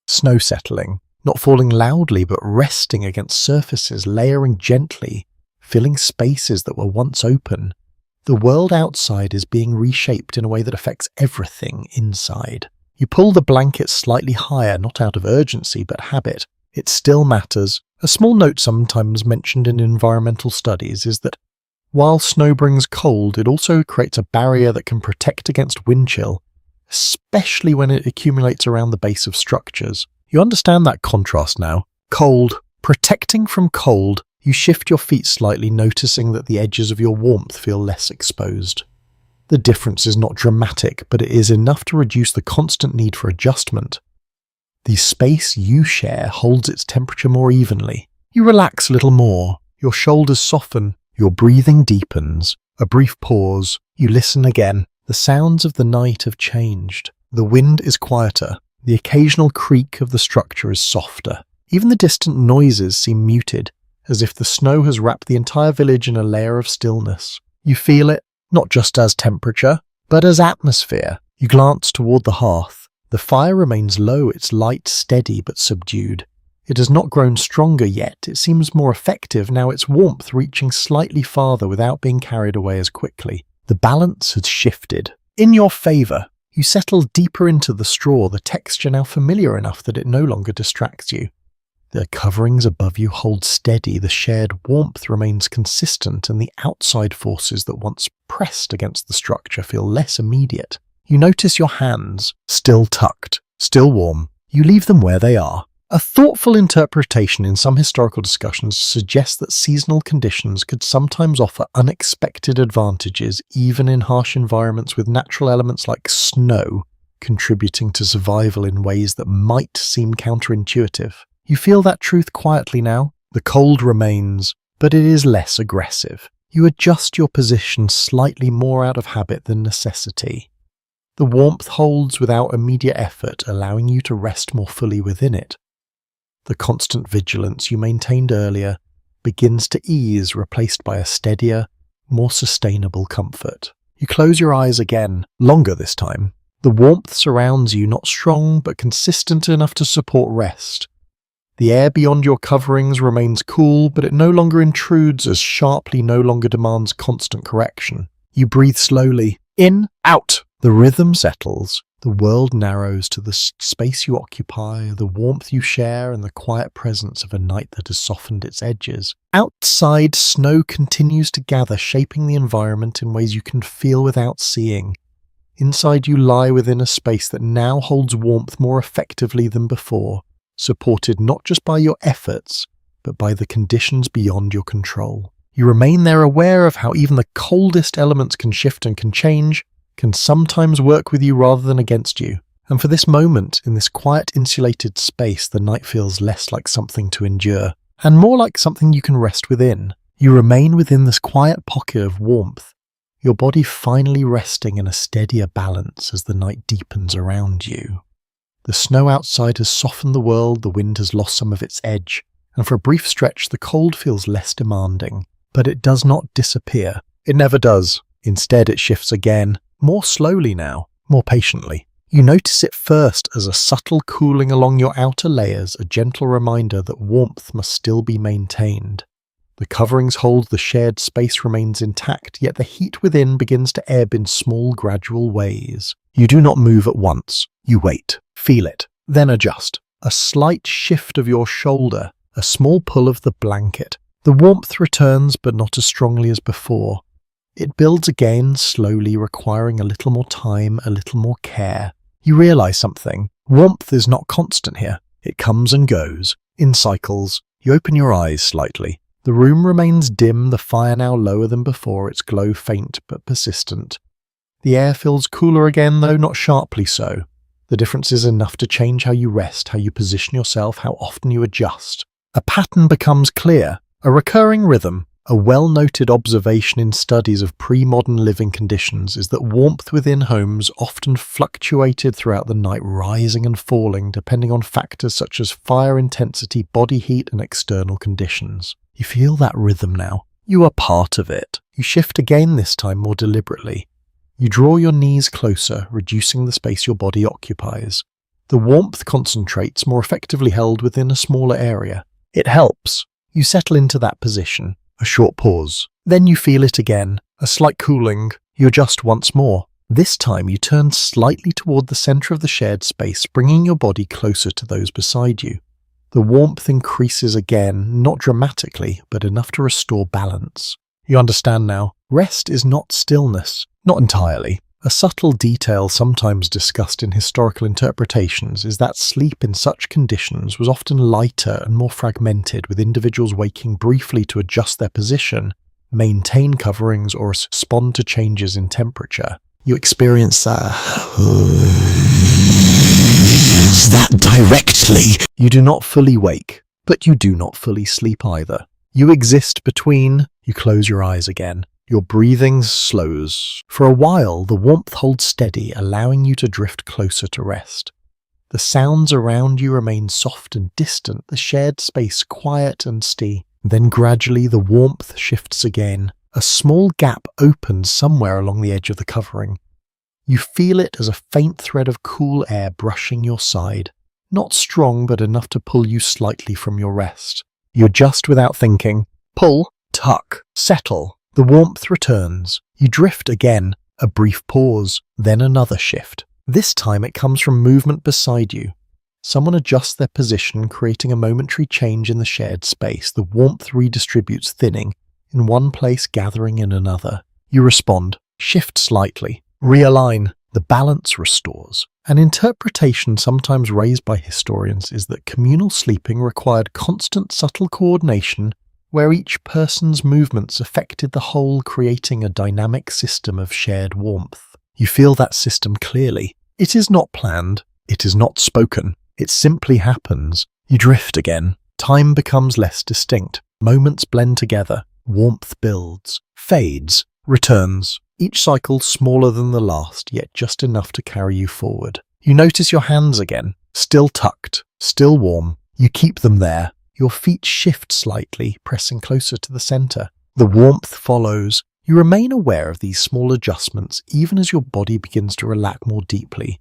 Snow settling, not falling loudly but resting against surfaces, layering gently, filling spaces that were once open. The world outside is being reshaped in a way that affects everything inside. You pull the blanket slightly higher, not out of urgency but habit. It still matters. A small note sometimes mentioned in environmental studies is that while snow brings cold, it also creates a barrier that can protect against wind chill, especially when it accumulates around the base of structures. You understand that contrast now. Cold, protecting from cold. You shift your feet slightly, noticing that the edges of your warmth feel less exposed. The difference is not dramatic, but it is enough to reduce the constant need for adjustment. The space you share holds its temperature more evenly. You relax a little more. Your shoulders soften. Your breathing deepens. A brief pause. You listen again. The sounds of the night have changed. The wind is quieter. The occasional creak of the structure is softer. Even the distant noises seem muted, as if the snow has wrapped the entire village in a layer of stillness. You feel it, not just as temperature, but as atmosphere. You glance toward the hearth. The fire remains low, its light steady but subdued. It has not grown stronger yet, it seems more effective now, its warmth reaching slightly farther without being carried away as quickly. The balance has shifted. In your favour. You settle deeper into the straw, the texture now familiar enough that it no longer distracts you. The coverings above you hold steady, the shared warmth remains consistent, and the outside forces that once pressed against the structure feel less immediate. You notice your hands, still tucked, still warm. You leave them where they are. A thoughtful interpretation in some historical discussions suggests that seasonal conditions could sometimes offer unexpected advantages even in harsh environments, with natural elements like snow contributing to survival in ways that might seem counterintuitive. You feel that truth quietly now. The cold remains, but it is less aggressive. You adjust your position slightly more out of habit than necessity. The warmth holds without immediate effort, allowing you to rest more fully within it. The constant vigilance you maintained earlier begins to ease, replaced by a steadier, more sustainable comfort. You close your eyes again, longer this time. The warmth surrounds you, not strong, but consistent enough to support rest. The air beyond your coverings remains cool, but it no longer intrudes as sharply, no longer demands constant correction. You breathe slowly, in, out. The rhythm settles. The world narrows to the space you occupy, the warmth you share, and the quiet presence of a night that has softened its edges. Outside, snow continues to gather, shaping the environment in ways you can feel without seeing. Inside, you lie within a space that now holds warmth more effectively than before, supported not just by your efforts, but by the conditions beyond your control. You remain there, aware of how even the coldest elements can shift and can change, can sometimes work with you rather than against you. And for this moment, in this quiet, insulated space, the night feels less like something to endure, and more like something you can rest within. You remain within this quiet pocket of warmth, your body finally resting in a steadier balance as the night deepens around you. The snow outside has softened the world, the wind has lost some of its edge, and for a brief stretch the cold feels less demanding. But it does not disappear. It never does. Instead, it shifts again, more slowly now, more patiently. You notice it first as a subtle cooling along your outer layers, a gentle reminder that warmth must still be maintained. The coverings hold, the shared space remains intact, yet the heat within begins to ebb in small, gradual ways. You do not move at once. You wait, feel it, then adjust. A slight shift of your shoulder, a small pull of the blanket. The warmth returns, but not as strongly as before. It builds again, slowly, requiring a little more time, a little more care. You realize something. Warmth is not constant here. It comes and goes, in cycles. You open your eyes slightly. The room remains dim, the fire now lower than before, its glow faint but persistent. The air feels cooler again, though not sharply so. The difference is enough to change how you rest, how you position yourself, how often you adjust. A pattern becomes clear, a recurring rhythm. A well-noted observation in studies of pre-modern living conditions is that warmth within homes often fluctuated throughout the night, rising and falling depending on factors such as fire intensity, body heat, and external conditions. You feel that rhythm now. You are part of it. You shift again, this time more deliberately. You draw your knees closer, reducing the space your body occupies. The warmth concentrates, more effectively held within a smaller area. It helps. You settle into that position. A short pause. Then you feel it again. A slight cooling. You adjust once more. This time you turn slightly toward the center of the shared space, bringing your body closer to those beside you. The warmth increases again, not dramatically, but enough to restore balance. You understand now. Rest is not stillness. Not entirely. A subtle detail sometimes discussed in historical interpretations is that sleep in such conditions was often lighter and more fragmented, with individuals waking briefly to adjust their position, maintain coverings, or respond to changes in temperature. You experience that directly. You do not fully wake, but you do not fully sleep either. You exist between. You close your eyes again. Your breathing slows. For a while, the warmth holds steady, allowing you to drift closer to rest. The sounds around you remain soft and distant, the shared space quiet and steady. Then gradually the warmth shifts again. A small gap opens somewhere along the edge of the covering. You feel it as a faint thread of cool air brushing your side. Not strong, but enough to pull you slightly from your rest. You adjust without thinking. Pull, tuck, settle. The warmth returns. You drift again. A brief pause, then another shift. This time it comes from movement beside you. Someone adjusts their position, creating a momentary change in the shared space. The warmth redistributes, thinning, in one place gathering in another. You respond, shift slightly, realign. The balance restores. An interpretation sometimes raised by historians is that communal sleeping required constant subtle coordination where each person's movements affected the whole, creating a dynamic system of shared warmth. You feel that system clearly. It is not planned. It is not spoken. It simply happens. You drift again. Time becomes less distinct. Moments blend together. Warmth builds, fades, returns. Each cycle smaller than the last, yet just enough to carry you forward. You notice your hands again. Still tucked, still warm. You keep them there. Your feet shift slightly, pressing closer to the center. The warmth follows. You remain aware of these small adjustments even as your body begins to relax more deeply.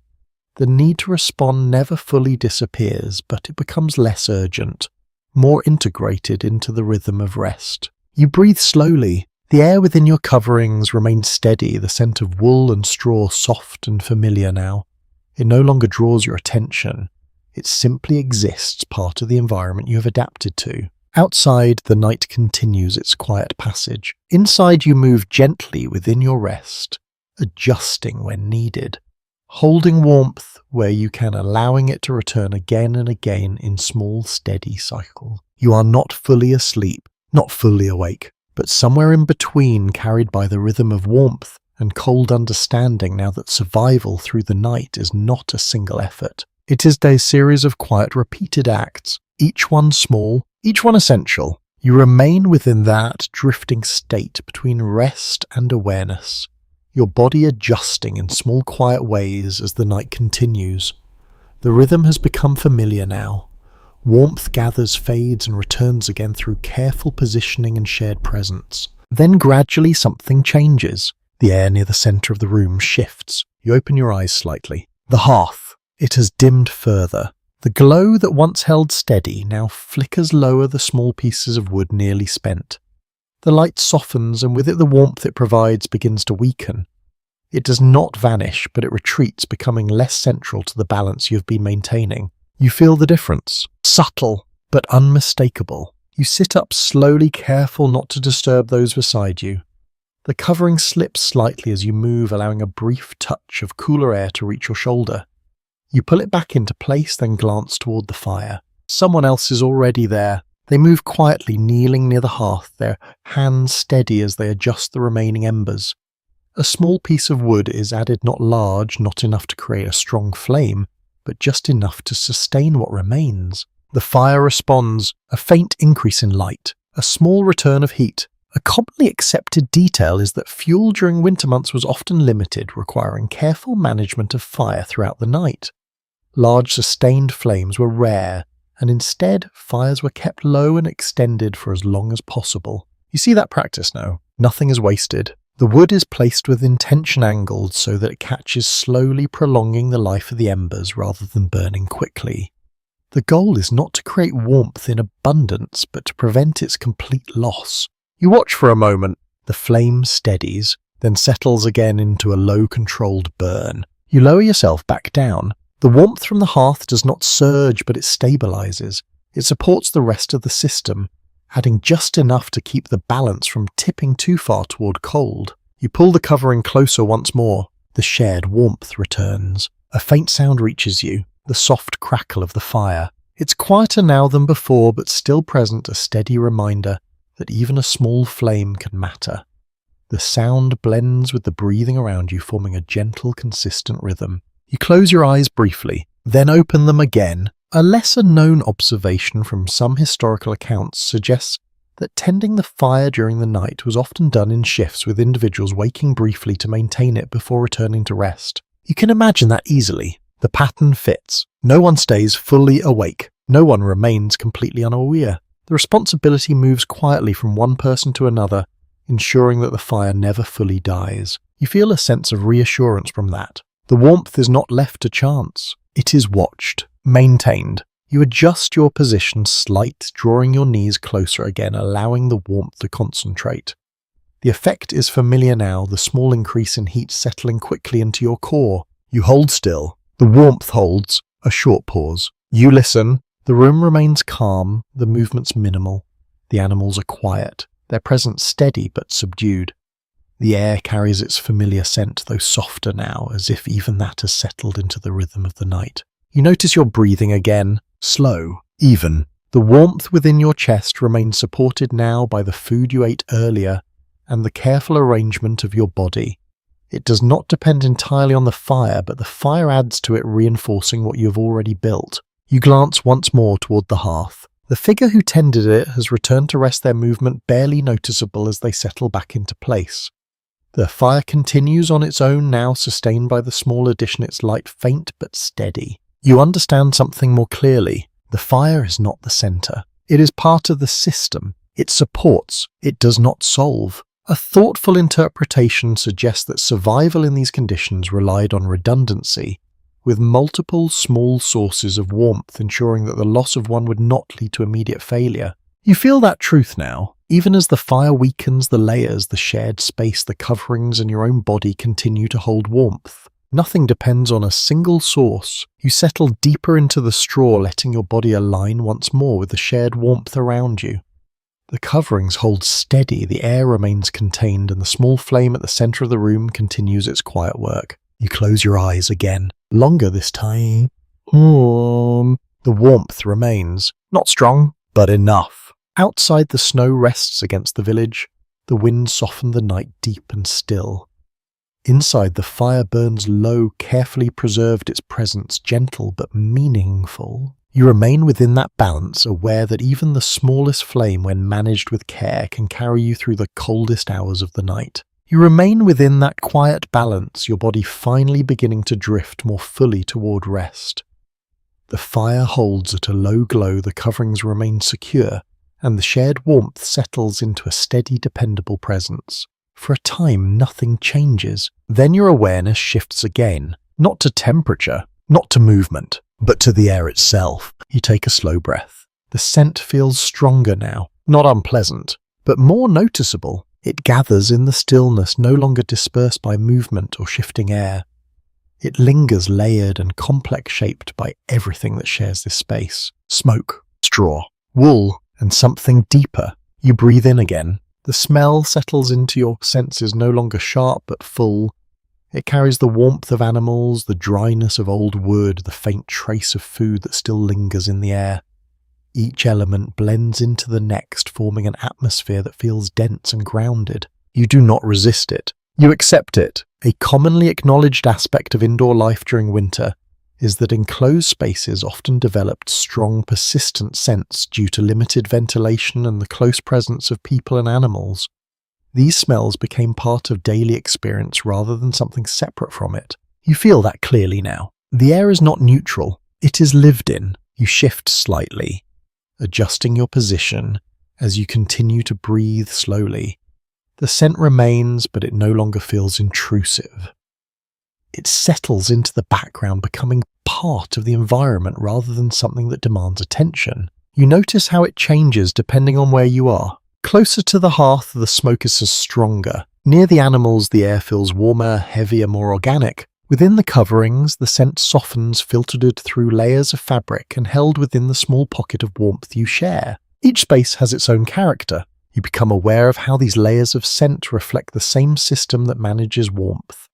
The need to respond never fully disappears, but it becomes less urgent, more integrated into the rhythm of rest. You breathe slowly. The air within your coverings remains steady, the scent of wool and straw soft and familiar now. It no longer draws your attention. It simply exists, part of the environment you have adapted to. Outside, the night continues its quiet passage. Inside, you move gently within your rest, adjusting when needed, holding warmth where you can, allowing it to return again and again in small, steady cycles. You are not fully asleep, not fully awake, but somewhere in between, carried by the rhythm of warmth and cold understanding now that survival through the night is not a single effort. It is a series of quiet, repeated acts, each one small, each one essential. You remain within that drifting state between rest and awareness, your body adjusting in small, quiet ways as the night continues. The rhythm has become familiar now. Warmth gathers, fades, and returns again through careful positioning and shared presence. Then gradually something changes. The air near the center of the room shifts. You open your eyes slightly. The hearth. It has dimmed further. The glow that once held steady now flickers lower, the small pieces of wood nearly spent. The light softens, and with it the warmth it provides begins to weaken. It does not vanish, but it retreats, becoming less central to the balance you have been maintaining. You feel the difference. Subtle, but unmistakable. You sit up slowly, careful not to disturb those beside you. The covering slips slightly as you move, allowing a brief touch of cooler air to reach your shoulder. You pull it back into place, then glance toward the fire. Someone else is already there. They move quietly, kneeling near the hearth, their hands steady as they adjust the remaining embers. A small piece of wood is added, not large, not enough to create a strong flame, but just enough to sustain what remains. The fire responds, a faint increase in light, a small return of heat. A commonly accepted detail is that fuel during winter months was often limited, requiring careful management of fire throughout the night. Large sustained flames were rare, and instead fires were kept low and extended for as long as possible. You see that practice now. Nothing is wasted. The wood is placed with intention angled so that it catches, slowly prolonging the life of the embers rather than burning quickly. The goal is not to create warmth in abundance, but to prevent its complete loss. You watch for a moment. The flame steadies, then settles again into a low controlled burn. You lower yourself back down. The warmth from the hearth does not surge, but it stabilizes. It supports the rest of the system, adding just enough to keep the balance from tipping too far toward cold. You pull the covering closer once more. The shared warmth returns. A faint sound reaches you, the soft crackle of the fire. It's quieter now than before, but still present, a steady reminder that even a small flame can matter. The sound blends with the breathing around you, forming a gentle, consistent rhythm. You close your eyes briefly, then open them again. A lesser-known observation from some historical accounts suggests that tending the fire during the night was often done in shifts, with individuals waking briefly to maintain it before returning to rest. You can imagine that easily. The pattern fits. No one stays fully awake. No one remains completely unaware. The responsibility moves quietly from one person to another, ensuring that the fire never fully dies. You feel a sense of reassurance from that. The warmth is not left to chance. It is watched, maintained. You adjust your position slight, drawing your knees closer again, allowing the warmth to concentrate. The effect is familiar now, the small increase in heat settling quickly into your core. You hold still. The warmth holds. A short pause. You listen. The room remains calm, the movements minimal. The animals are quiet, their presence steady but subdued. The air carries its familiar scent, though softer now, as if even that has settled into the rhythm of the night. You notice your breathing again, slow, even. The warmth within your chest remains supported now by the food you ate earlier and the careful arrangement of your body. It does not depend entirely on the fire, but the fire adds to it, reinforcing what you have already built. You glance once more toward the hearth. The figure who tended it has returned to rest, their movement barely noticeable as they settle back into place. The fire continues on its own now, sustained by the small addition, its light faint but steady. You understand something more clearly. The fire is not the center. It is part of the system. It supports. It does not solve. A thoughtful interpretation suggests that survival in these conditions relied on redundancy, with multiple small sources of warmth ensuring that the loss of one would not lead to immediate failure. You feel that truth now. Even as the fire weakens, the layers, the shared space, the coverings, and your own body continue to hold warmth. Nothing depends on a single source. You settle deeper into the straw, letting your body align once more with the shared warmth around you. The coverings hold steady, the air remains contained, and the small flame at the center of the room continues its quiet work. You close your eyes again. Longer this time. The warmth remains. Not strong, but enough. Outside, the snow rests against the village. The wind softened the night deep and still. Inside, the fire burns low, carefully preserved its presence, gentle but meaningful. You remain within that balance, aware that even the smallest flame, when managed with care, can carry you through the coldest hours of the night. You remain within that quiet balance, your body finally beginning to drift more fully toward rest. The fire holds at a low glow, the coverings remain secure, and the shared warmth settles into a steady, dependable presence. For a time, nothing changes. Then your awareness shifts again, not to temperature, not to movement, but to the air itself. You take a slow breath. The scent feels stronger now, not unpleasant, but more noticeable. It gathers in the stillness, no longer dispersed by movement or shifting air. It lingers layered and complex, shaped by everything that shares this space. Smoke, straw, wool, and something deeper. You breathe in again. The smell settles into your senses, no longer sharp but full. It carries the warmth of animals, the dryness of old wood, the faint trace of food that still lingers in the air. Each element blends into the next, forming an atmosphere that feels dense and grounded. You do not resist it. You accept it. A commonly acknowledged aspect of indoor life during winter is that enclosed spaces often developed strong, persistent scents due to limited ventilation and the close presence of people and animals. These smells became part of daily experience rather than something separate from it. You feel that clearly now. The air is not neutral. It is lived in. You shift slightly, adjusting your position as you continue to breathe slowly. The scent remains, but it no longer feels intrusive. It settles into the background, becoming part of the environment rather than something that demands attention. You notice how it changes depending on where you are. Closer to the hearth, the smoke is stronger. Near the animals, the air feels warmer, heavier, more organic. Within the coverings, the scent softens, filtered through layers of fabric and held within the small pocket of warmth you share. Each space has its own character. You become aware of how these layers of scent reflect the same system that manages warmth.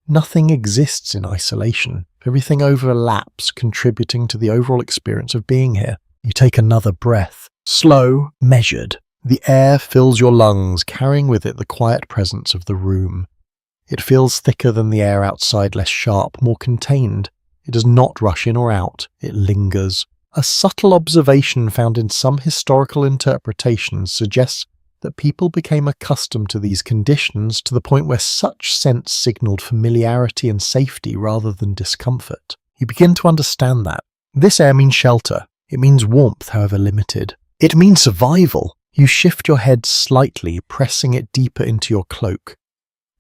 Nothing exists in isolation. Everything overlaps, contributing to the overall experience of being here. You take another breath, slow, measured. The air fills your lungs, carrying with it the quiet presence of the room. It feels thicker than the air outside, less sharp, more contained. It does not rush in or out. It lingers. A subtle observation found in some historical interpretations suggests that people became accustomed to these conditions to the point where such scents signaled familiarity and safety rather than discomfort. You begin to understand that. This air means shelter. It means warmth, however limited. It means survival. You shift your head slightly, pressing it deeper into your cloak.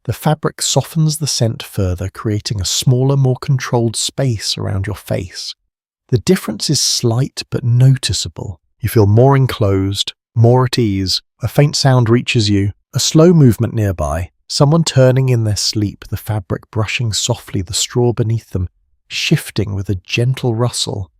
The fabric softens the scent further, creating a smaller, more controlled space around your face. The difference is slight but noticeable. You feel more enclosed, more at ease. A faint sound reaches you, a slow movement nearby, someone turning in their sleep, the fabric brushing softly, the straw beneath them, shifting with a gentle rustle.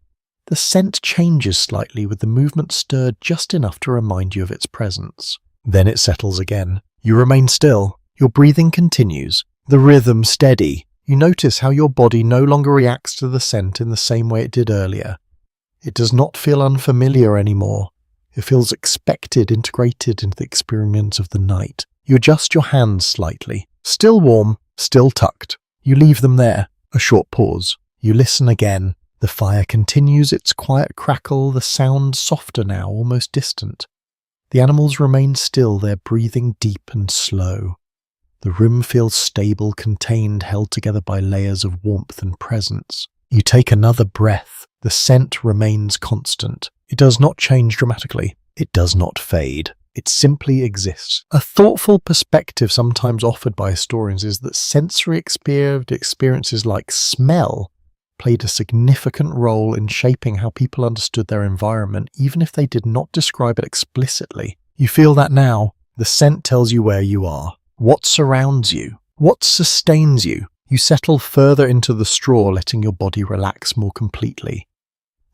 The scent changes slightly, with the movement stirred just enough to remind you of its presence. Then it settles again. You remain still. Your breathing continues, the rhythm steady. You notice how your body no longer reacts to the scent in the same way it did earlier. It does not feel unfamiliar anymore. It feels expected, integrated into the experience of the night. You adjust your hands slightly. Still warm, still tucked. You leave them there. A short pause. You listen again. The fire continues its quiet crackle, the sound softer now, almost distant. The animals remain still, their breathing deep and slow. The room feels stable, contained, held together by layers of warmth and presence. You take another breath. The scent remains constant. It does not change dramatically. It does not fade. It simply exists. A thoughtful perspective sometimes offered by historians is that sensory experiences like smell played a significant role in shaping how people understood their environment, even if they did not describe it explicitly. You feel that now. The scent tells you where you are, what surrounds you, what sustains you. You settle further into the straw, letting your body relax more completely.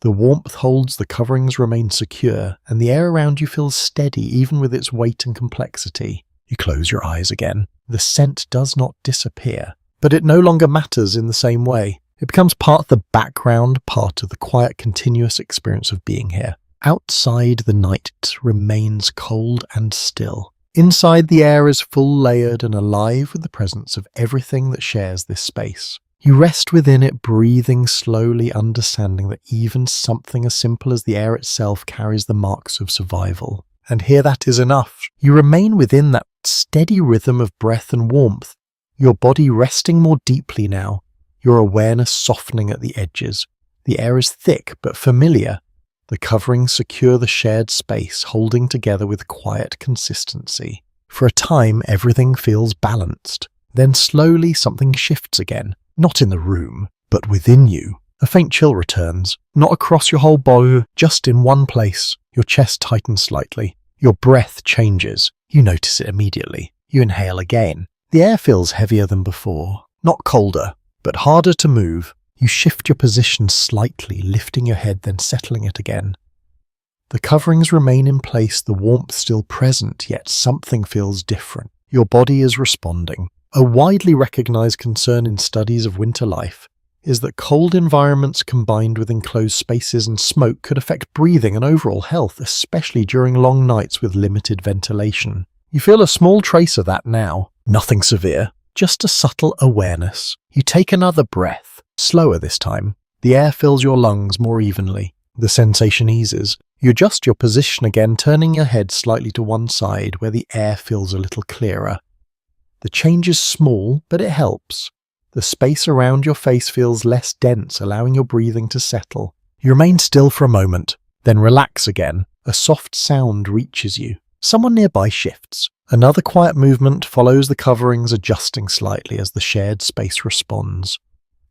The warmth holds, the coverings remain secure, and the air around you feels steady even with its weight and complexity. You close your eyes again. The scent does not disappear, but it no longer matters in the same way. It becomes part of the background, part of the quiet, continuous experience of being here. Outside, the night remains cold and still. Inside, the air is full-layered and alive with the presence of everything that shares this space. You rest within it, breathing slowly, understanding that even something as simple as the air itself carries the marks of survival. And here that is enough. You remain within that steady rhythm of breath and warmth, your body resting more deeply now, your awareness softening at the edges. The air is thick but familiar. The coverings secure the shared space, holding together with quiet consistency. For a time, everything feels balanced. Then slowly something shifts again. Not in the room, but within you. A faint chill returns, not across your whole body, just in one place. Your chest tightens slightly. Your breath changes. You notice it immediately. You inhale again. The air feels heavier than before. Not colder, but harder to move. You shift your position slightly, lifting your head, then settling it again. The coverings remain in place, the warmth still present, yet something feels different. Your body is responding. A widely recognized concern in studies of winter life is that cold environments combined with enclosed spaces and smoke could affect breathing and overall health, especially during long nights with limited ventilation. You feel a small trace of that now. Nothing severe, just a subtle awareness. You take another breath, slower this time. The air fills your lungs more evenly. The sensation eases. You adjust your position again, turning your head slightly to one side where the air feels a little clearer. The change is small, but it helps. The space around your face feels less dense, allowing your breathing to settle. You remain still for a moment, then relax again. A soft sound reaches you. Someone nearby shifts. Another quiet movement follows, the coverings adjusting slightly as the shared space responds.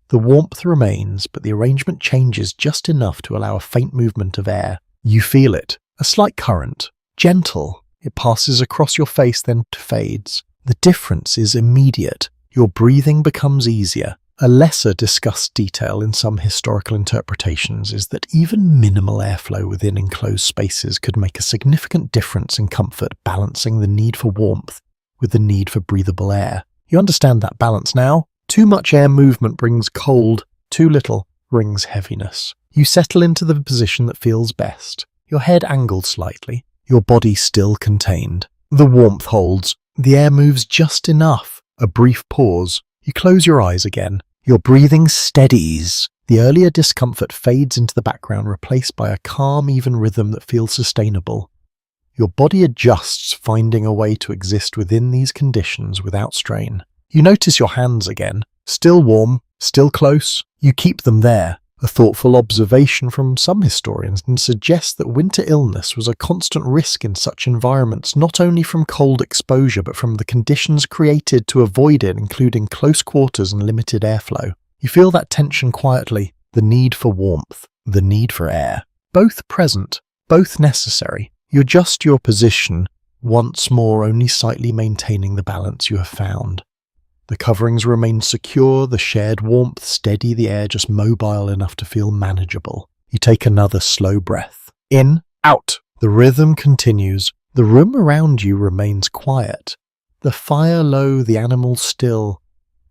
The warmth remains, but the arrangement changes just enough to allow a faint movement of air. You feel it, a slight current, gentle. It passes across your face, then fades. The difference is immediate. Your breathing becomes easier. A lesser discussed detail in some historical interpretations is that even minimal airflow within enclosed spaces could make a significant difference in comfort, balancing the need for warmth with the need for breathable air. You understand that balance now? Too much air movement brings cold, too little brings heaviness. You settle into the position that feels best. Your head angled slightly, your body still contained. The warmth holds. The air moves just enough. A brief pause. You close your eyes again. Your breathing steadies. The earlier discomfort fades into the background, replaced by a calm, even rhythm that feels sustainable. Your body adjusts, finding a way to exist within these conditions without strain. You notice your hands again, still warm, Still close? You keep them there. A thoughtful observation from some historians suggests that winter illness was a constant risk in such environments, not only from cold exposure but from the conditions created to avoid it, including close quarters and limited airflow. You feel that tension quietly, the need for warmth, the need for air. Both present, both necessary. You adjust your position, once more only slightly maintaining the balance you have found. The coverings remain secure, the shared warmth steady, the air just mobile enough to feel manageable. You take another slow breath. In, out. The rhythm continues. The room around you remains quiet. The fire low, the animals still.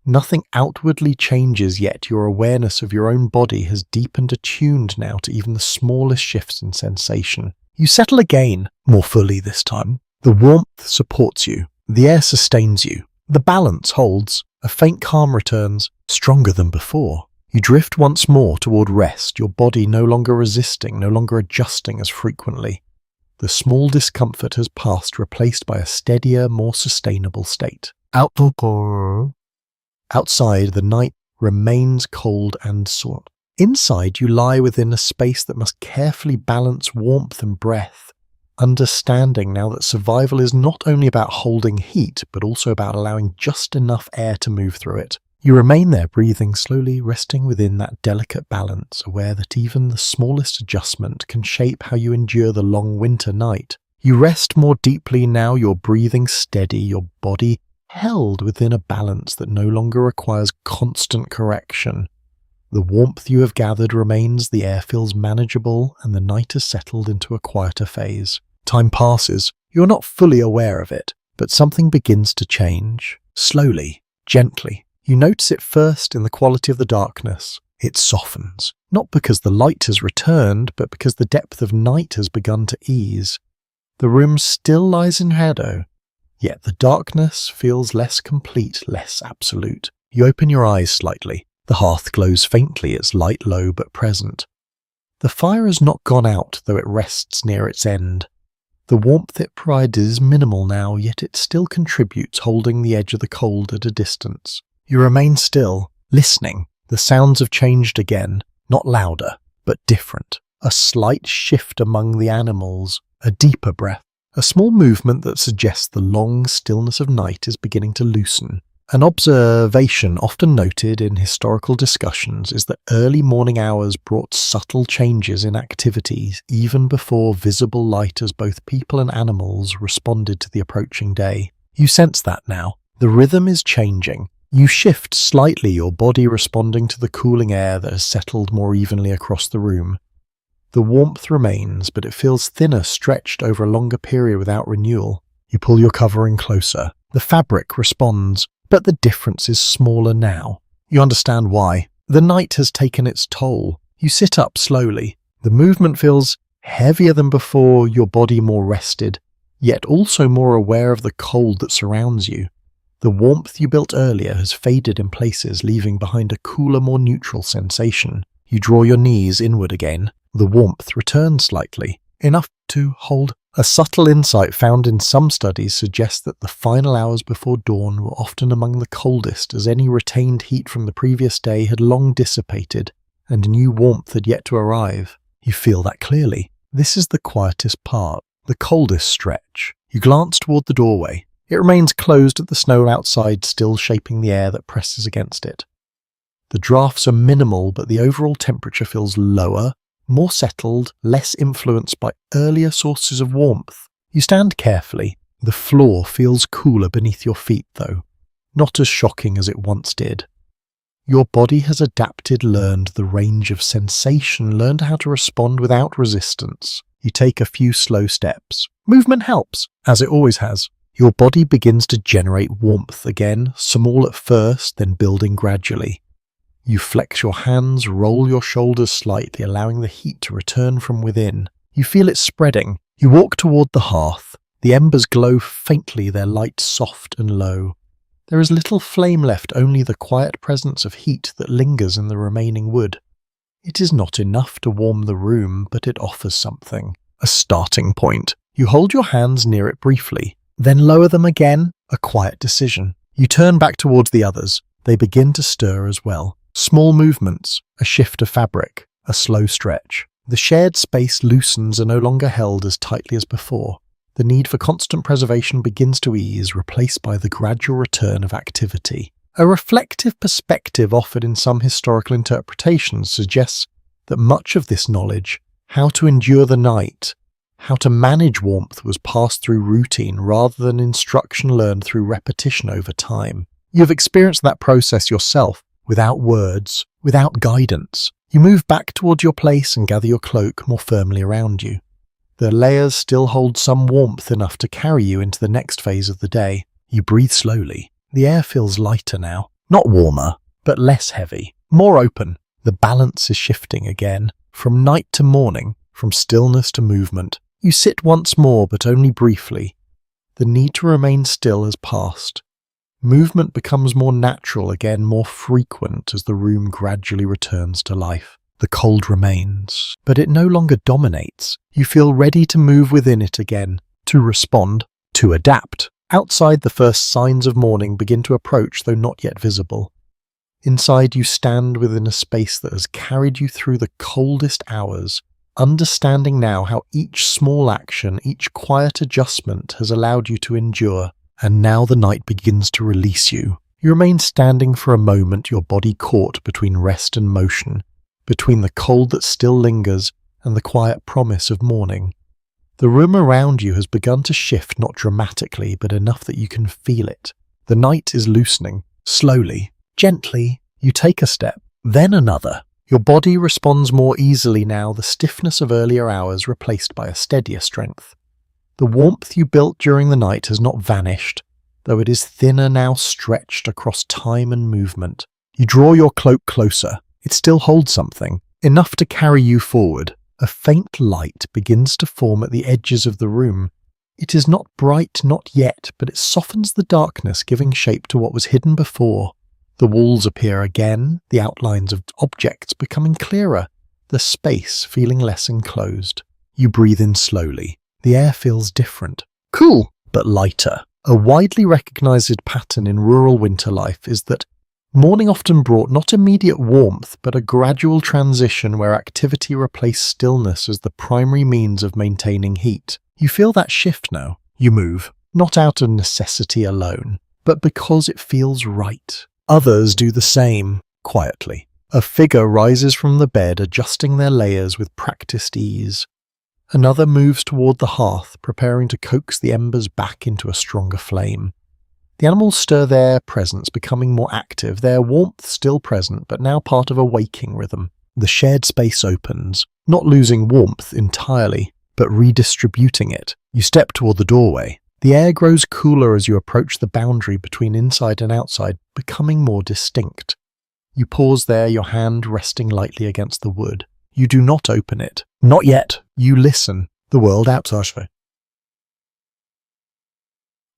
Nothing outwardly changes, yet your awareness of your own body has deepened, attuned now to even the smallest shifts in sensation. You settle again, more fully this time. The warmth supports you. The air sustains you. The balance holds. A faint calm returns, stronger than before. You drift once more toward rest, your body no longer resisting, no longer adjusting as frequently. The small discomfort has passed, replaced by a steadier, more sustainable state. Outside, the night remains cold and salt. Inside, you lie within a space that must carefully balance warmth and breath, understanding now that survival is not only about holding heat, but also about allowing just enough air to move through it. You remain there, breathing slowly, resting within that delicate balance, aware that even the smallest adjustment can shape how you endure the long winter night. You rest more deeply now, your breathing steady, your body held within a balance that no longer requires constant correction. The warmth you have gathered remains, the air feels manageable, and the night has settled into a quieter phase. Time passes. You're not fully aware of it, but something begins to change. Slowly, gently. You notice it first in the quality of the darkness. It softens, not because the light has returned, but because the depth of night has begun to ease. The room still lies in shadow, yet the darkness feels less complete, less absolute. You open your eyes slightly. The hearth glows faintly, its light low but present. The fire has not gone out, though it rests near its end. The warmth it provides is minimal now, yet it still contributes, holding the edge of the cold at a distance. You remain still, listening. The sounds have changed again, not louder, but different. A slight shift among the animals, a deeper breath, a small movement that suggests the long stillness of night is beginning to loosen. An observation often noted in historical discussions is that early morning hours brought subtle changes in activities even before visible light, as both people and animals responded to the approaching day. You sense that now. The rhythm is changing. You shift slightly, your body responding to the cooling air that has settled more evenly across the room. The warmth remains, but it feels thinner, stretched over a longer period without renewal. You pull your covering closer. The fabric responds. But the difference is smaller now. You understand why. The night has taken its toll. You sit up slowly. The movement feels heavier than before, your body more rested, yet also more aware of the cold that surrounds you. The warmth you built earlier has faded in places, leaving behind a cooler, more neutral sensation. You draw your knees inward again. The warmth returns slightly, enough to hold. A subtle insight found in some studies suggests that the final hours before dawn were often among the coldest, as any retained heat from the previous day had long dissipated, and new warmth had yet to arrive. You feel that clearly. This is the quietest part, the coldest stretch. You glance toward the doorway. It remains closed, at the snow outside still shaping the air that presses against it. The drafts are minimal, but the overall temperature feels lower, more settled, less influenced by earlier sources of warmth. You stand carefully. The floor feels cooler beneath your feet, though, not as shocking as it once did. Your body has adapted, learned the range of sensation, learned how to respond without resistance. You take a few slow steps. Movement helps, as it always has. Your body begins to generate warmth again, small at first, then building gradually. You flex your hands, roll your shoulders slightly, allowing the heat to return from within. You feel it spreading. You walk toward the hearth. The embers glow faintly, their light soft and low. There is little flame left, only the quiet presence of heat that lingers in the remaining wood. It is not enough to warm the room, but it offers something. A starting point. You hold your hands near it briefly, then lower them again. A quiet decision. You turn back towards the others. They begin to stir as well. Small movements, a shift of fabric, a slow stretch. The shared space loosens and no longer held as tightly as before. The need for constant preservation begins to ease, replaced by the gradual return of activity. A reflective perspective offered in some historical interpretations suggests that much of this knowledge, how to endure the night, how to manage warmth, was passed through routine rather than instruction learned through repetition over time. You've experienced that process yourself, without words, without guidance. You move back towards your place and gather your cloak more firmly around you. The layers still hold some warmth enough to carry you into the next phase of the day. You breathe slowly. The air feels lighter now. Not warmer, but less heavy. More open. The balance is shifting again. From night to morning, from stillness to movement. You sit once more, but only briefly. The need to remain still has passed. Movement becomes more natural again, more frequent as the room gradually returns to life. The cold remains, but it no longer dominates. You feel ready to move within it again, to respond, to adapt. Outside, the first signs of morning begin to approach, though not yet visible. Inside, you stand within a space that has carried you through the coldest hours, understanding now how each small action, each quiet adjustment has allowed you to endure. And now the night begins to release you. You remain standing for a moment, your body caught between rest and motion, between the cold that still lingers and the quiet promise of morning. The room around you has begun to shift, not dramatically, but enough that you can feel it. The night is loosening. Slowly, gently, you take a step, then another. Your body responds more easily now, the stiffness of earlier hours replaced by a steadier strength. The warmth you built during the night has not vanished, though it is thinner now, stretched across time and movement. You draw your cloak closer. It still holds something, enough to carry you forward. A faint light begins to form at the edges of the room. It is not bright, not yet, but it softens the darkness, giving shape to what was hidden before. The walls appear again, the outlines of objects becoming clearer, the space feeling less enclosed. You breathe in slowly. The air feels different. Cool, but lighter. A widely recognized pattern in rural winter life is that morning often brought not immediate warmth, but a gradual transition where activity replaced stillness as the primary means of maintaining heat. You feel that shift now. You move, not out of necessity alone, but because it feels right. Others do the same, quietly. A figure rises from the bed, adjusting their layers with practiced ease. Another moves toward the hearth, preparing to coax the embers back into a stronger flame. The animals stir their presence, becoming more active, their warmth still present, but now part of a waking rhythm. The shared space opens, not losing warmth entirely, but redistributing it. You step toward the doorway. The air grows cooler as you approach the boundary between inside and outside, becoming more distinct. You pause there, your hand resting lightly against the wood. You do not open it. Not yet. You listen. The world outside.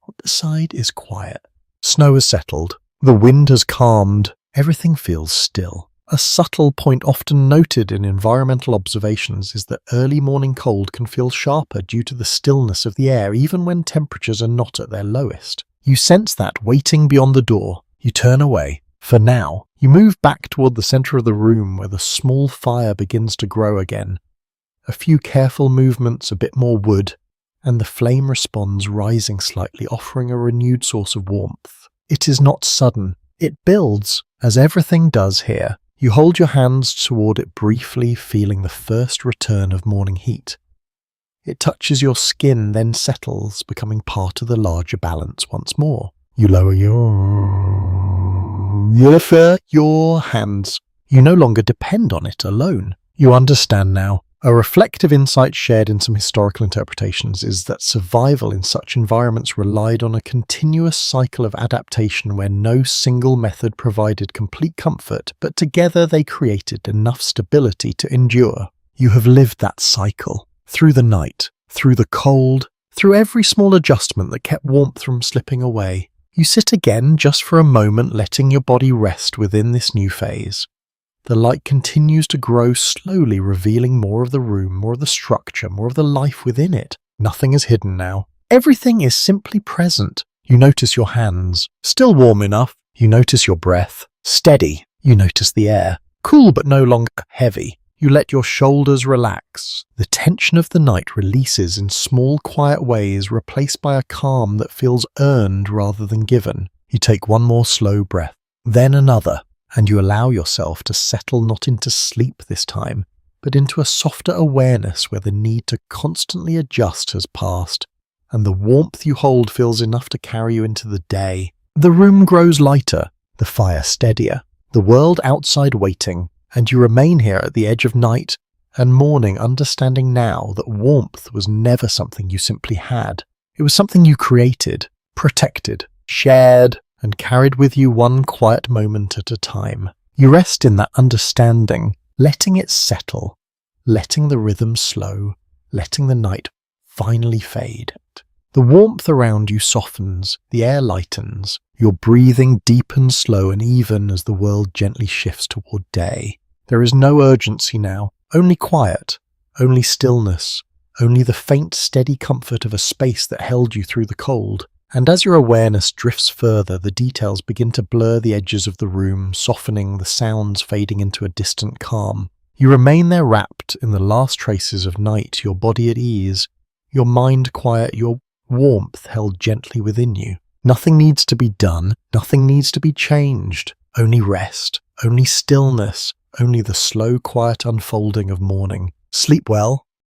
Outside is quiet. Snow has settled. The wind has calmed. Everything feels still. A subtle point often noted in environmental observations is that early morning cold can feel sharper due to the stillness of the air, even when temperatures are not at their lowest. You sense that waiting beyond the door. You turn away. For now, you move back toward the center of the room where the small fire begins to grow again. A few careful movements, a bit more wood, and the flame responds, rising slightly, offering a renewed source of warmth. It is not sudden. It builds, as everything does here. You hold your hands toward it briefly, feeling the first return of morning heat. It touches your skin, then settles, becoming part of the larger balance once more. You lower your hands. You no longer depend on it alone. You understand now. A reflective insight shared in some historical interpretations is that survival in such environments relied on a continuous cycle of adaptation where no single method provided complete comfort, but together they created enough stability to endure. You have lived that cycle. Through the night, through the cold, through every small adjustment that kept warmth from slipping away. You sit again just for a moment, letting your body rest within this new phase. The light continues to grow slowly, revealing more of the room, more of the structure, more of the life within it. Nothing is hidden now. Everything is simply present. You notice your hands, still warm enough. You notice your breath, steady, You notice the air, cool but no longer heavy. You let your shoulders relax. The tension of the night releases in small, quiet ways, replaced by a calm that feels earned rather than given. You take one more slow breath, then another, and you allow yourself to settle not into sleep this time, but into a softer awareness where the need to constantly adjust has passed, and the warmth you hold feels enough to carry you into the day. The room grows lighter, the fire steadier, the world outside waiting, and you remain here at the edge of night and morning, understanding now that warmth was never something you simply had. It was something you created, protected, shared, and carried with you one quiet moment at a time. You rest in that understanding, letting it settle, letting the rhythm slow, letting the night finally fade. The warmth around you softens, the air lightens, your breathing deepens slow and even as the world gently shifts toward day. There is no urgency now, only quiet, only stillness, only the faint, steady comfort of a space that held you through the cold. And as your awareness drifts further, the details begin to blur the edges of the room, softening, the sounds fading into a distant calm. You remain there wrapped in the last traces of night, your body at ease, your mind quiet, your warmth held gently within you. Nothing needs to be done, nothing needs to be changed. Only rest, only stillness, only the slow, quiet unfolding of morning. Sleep well,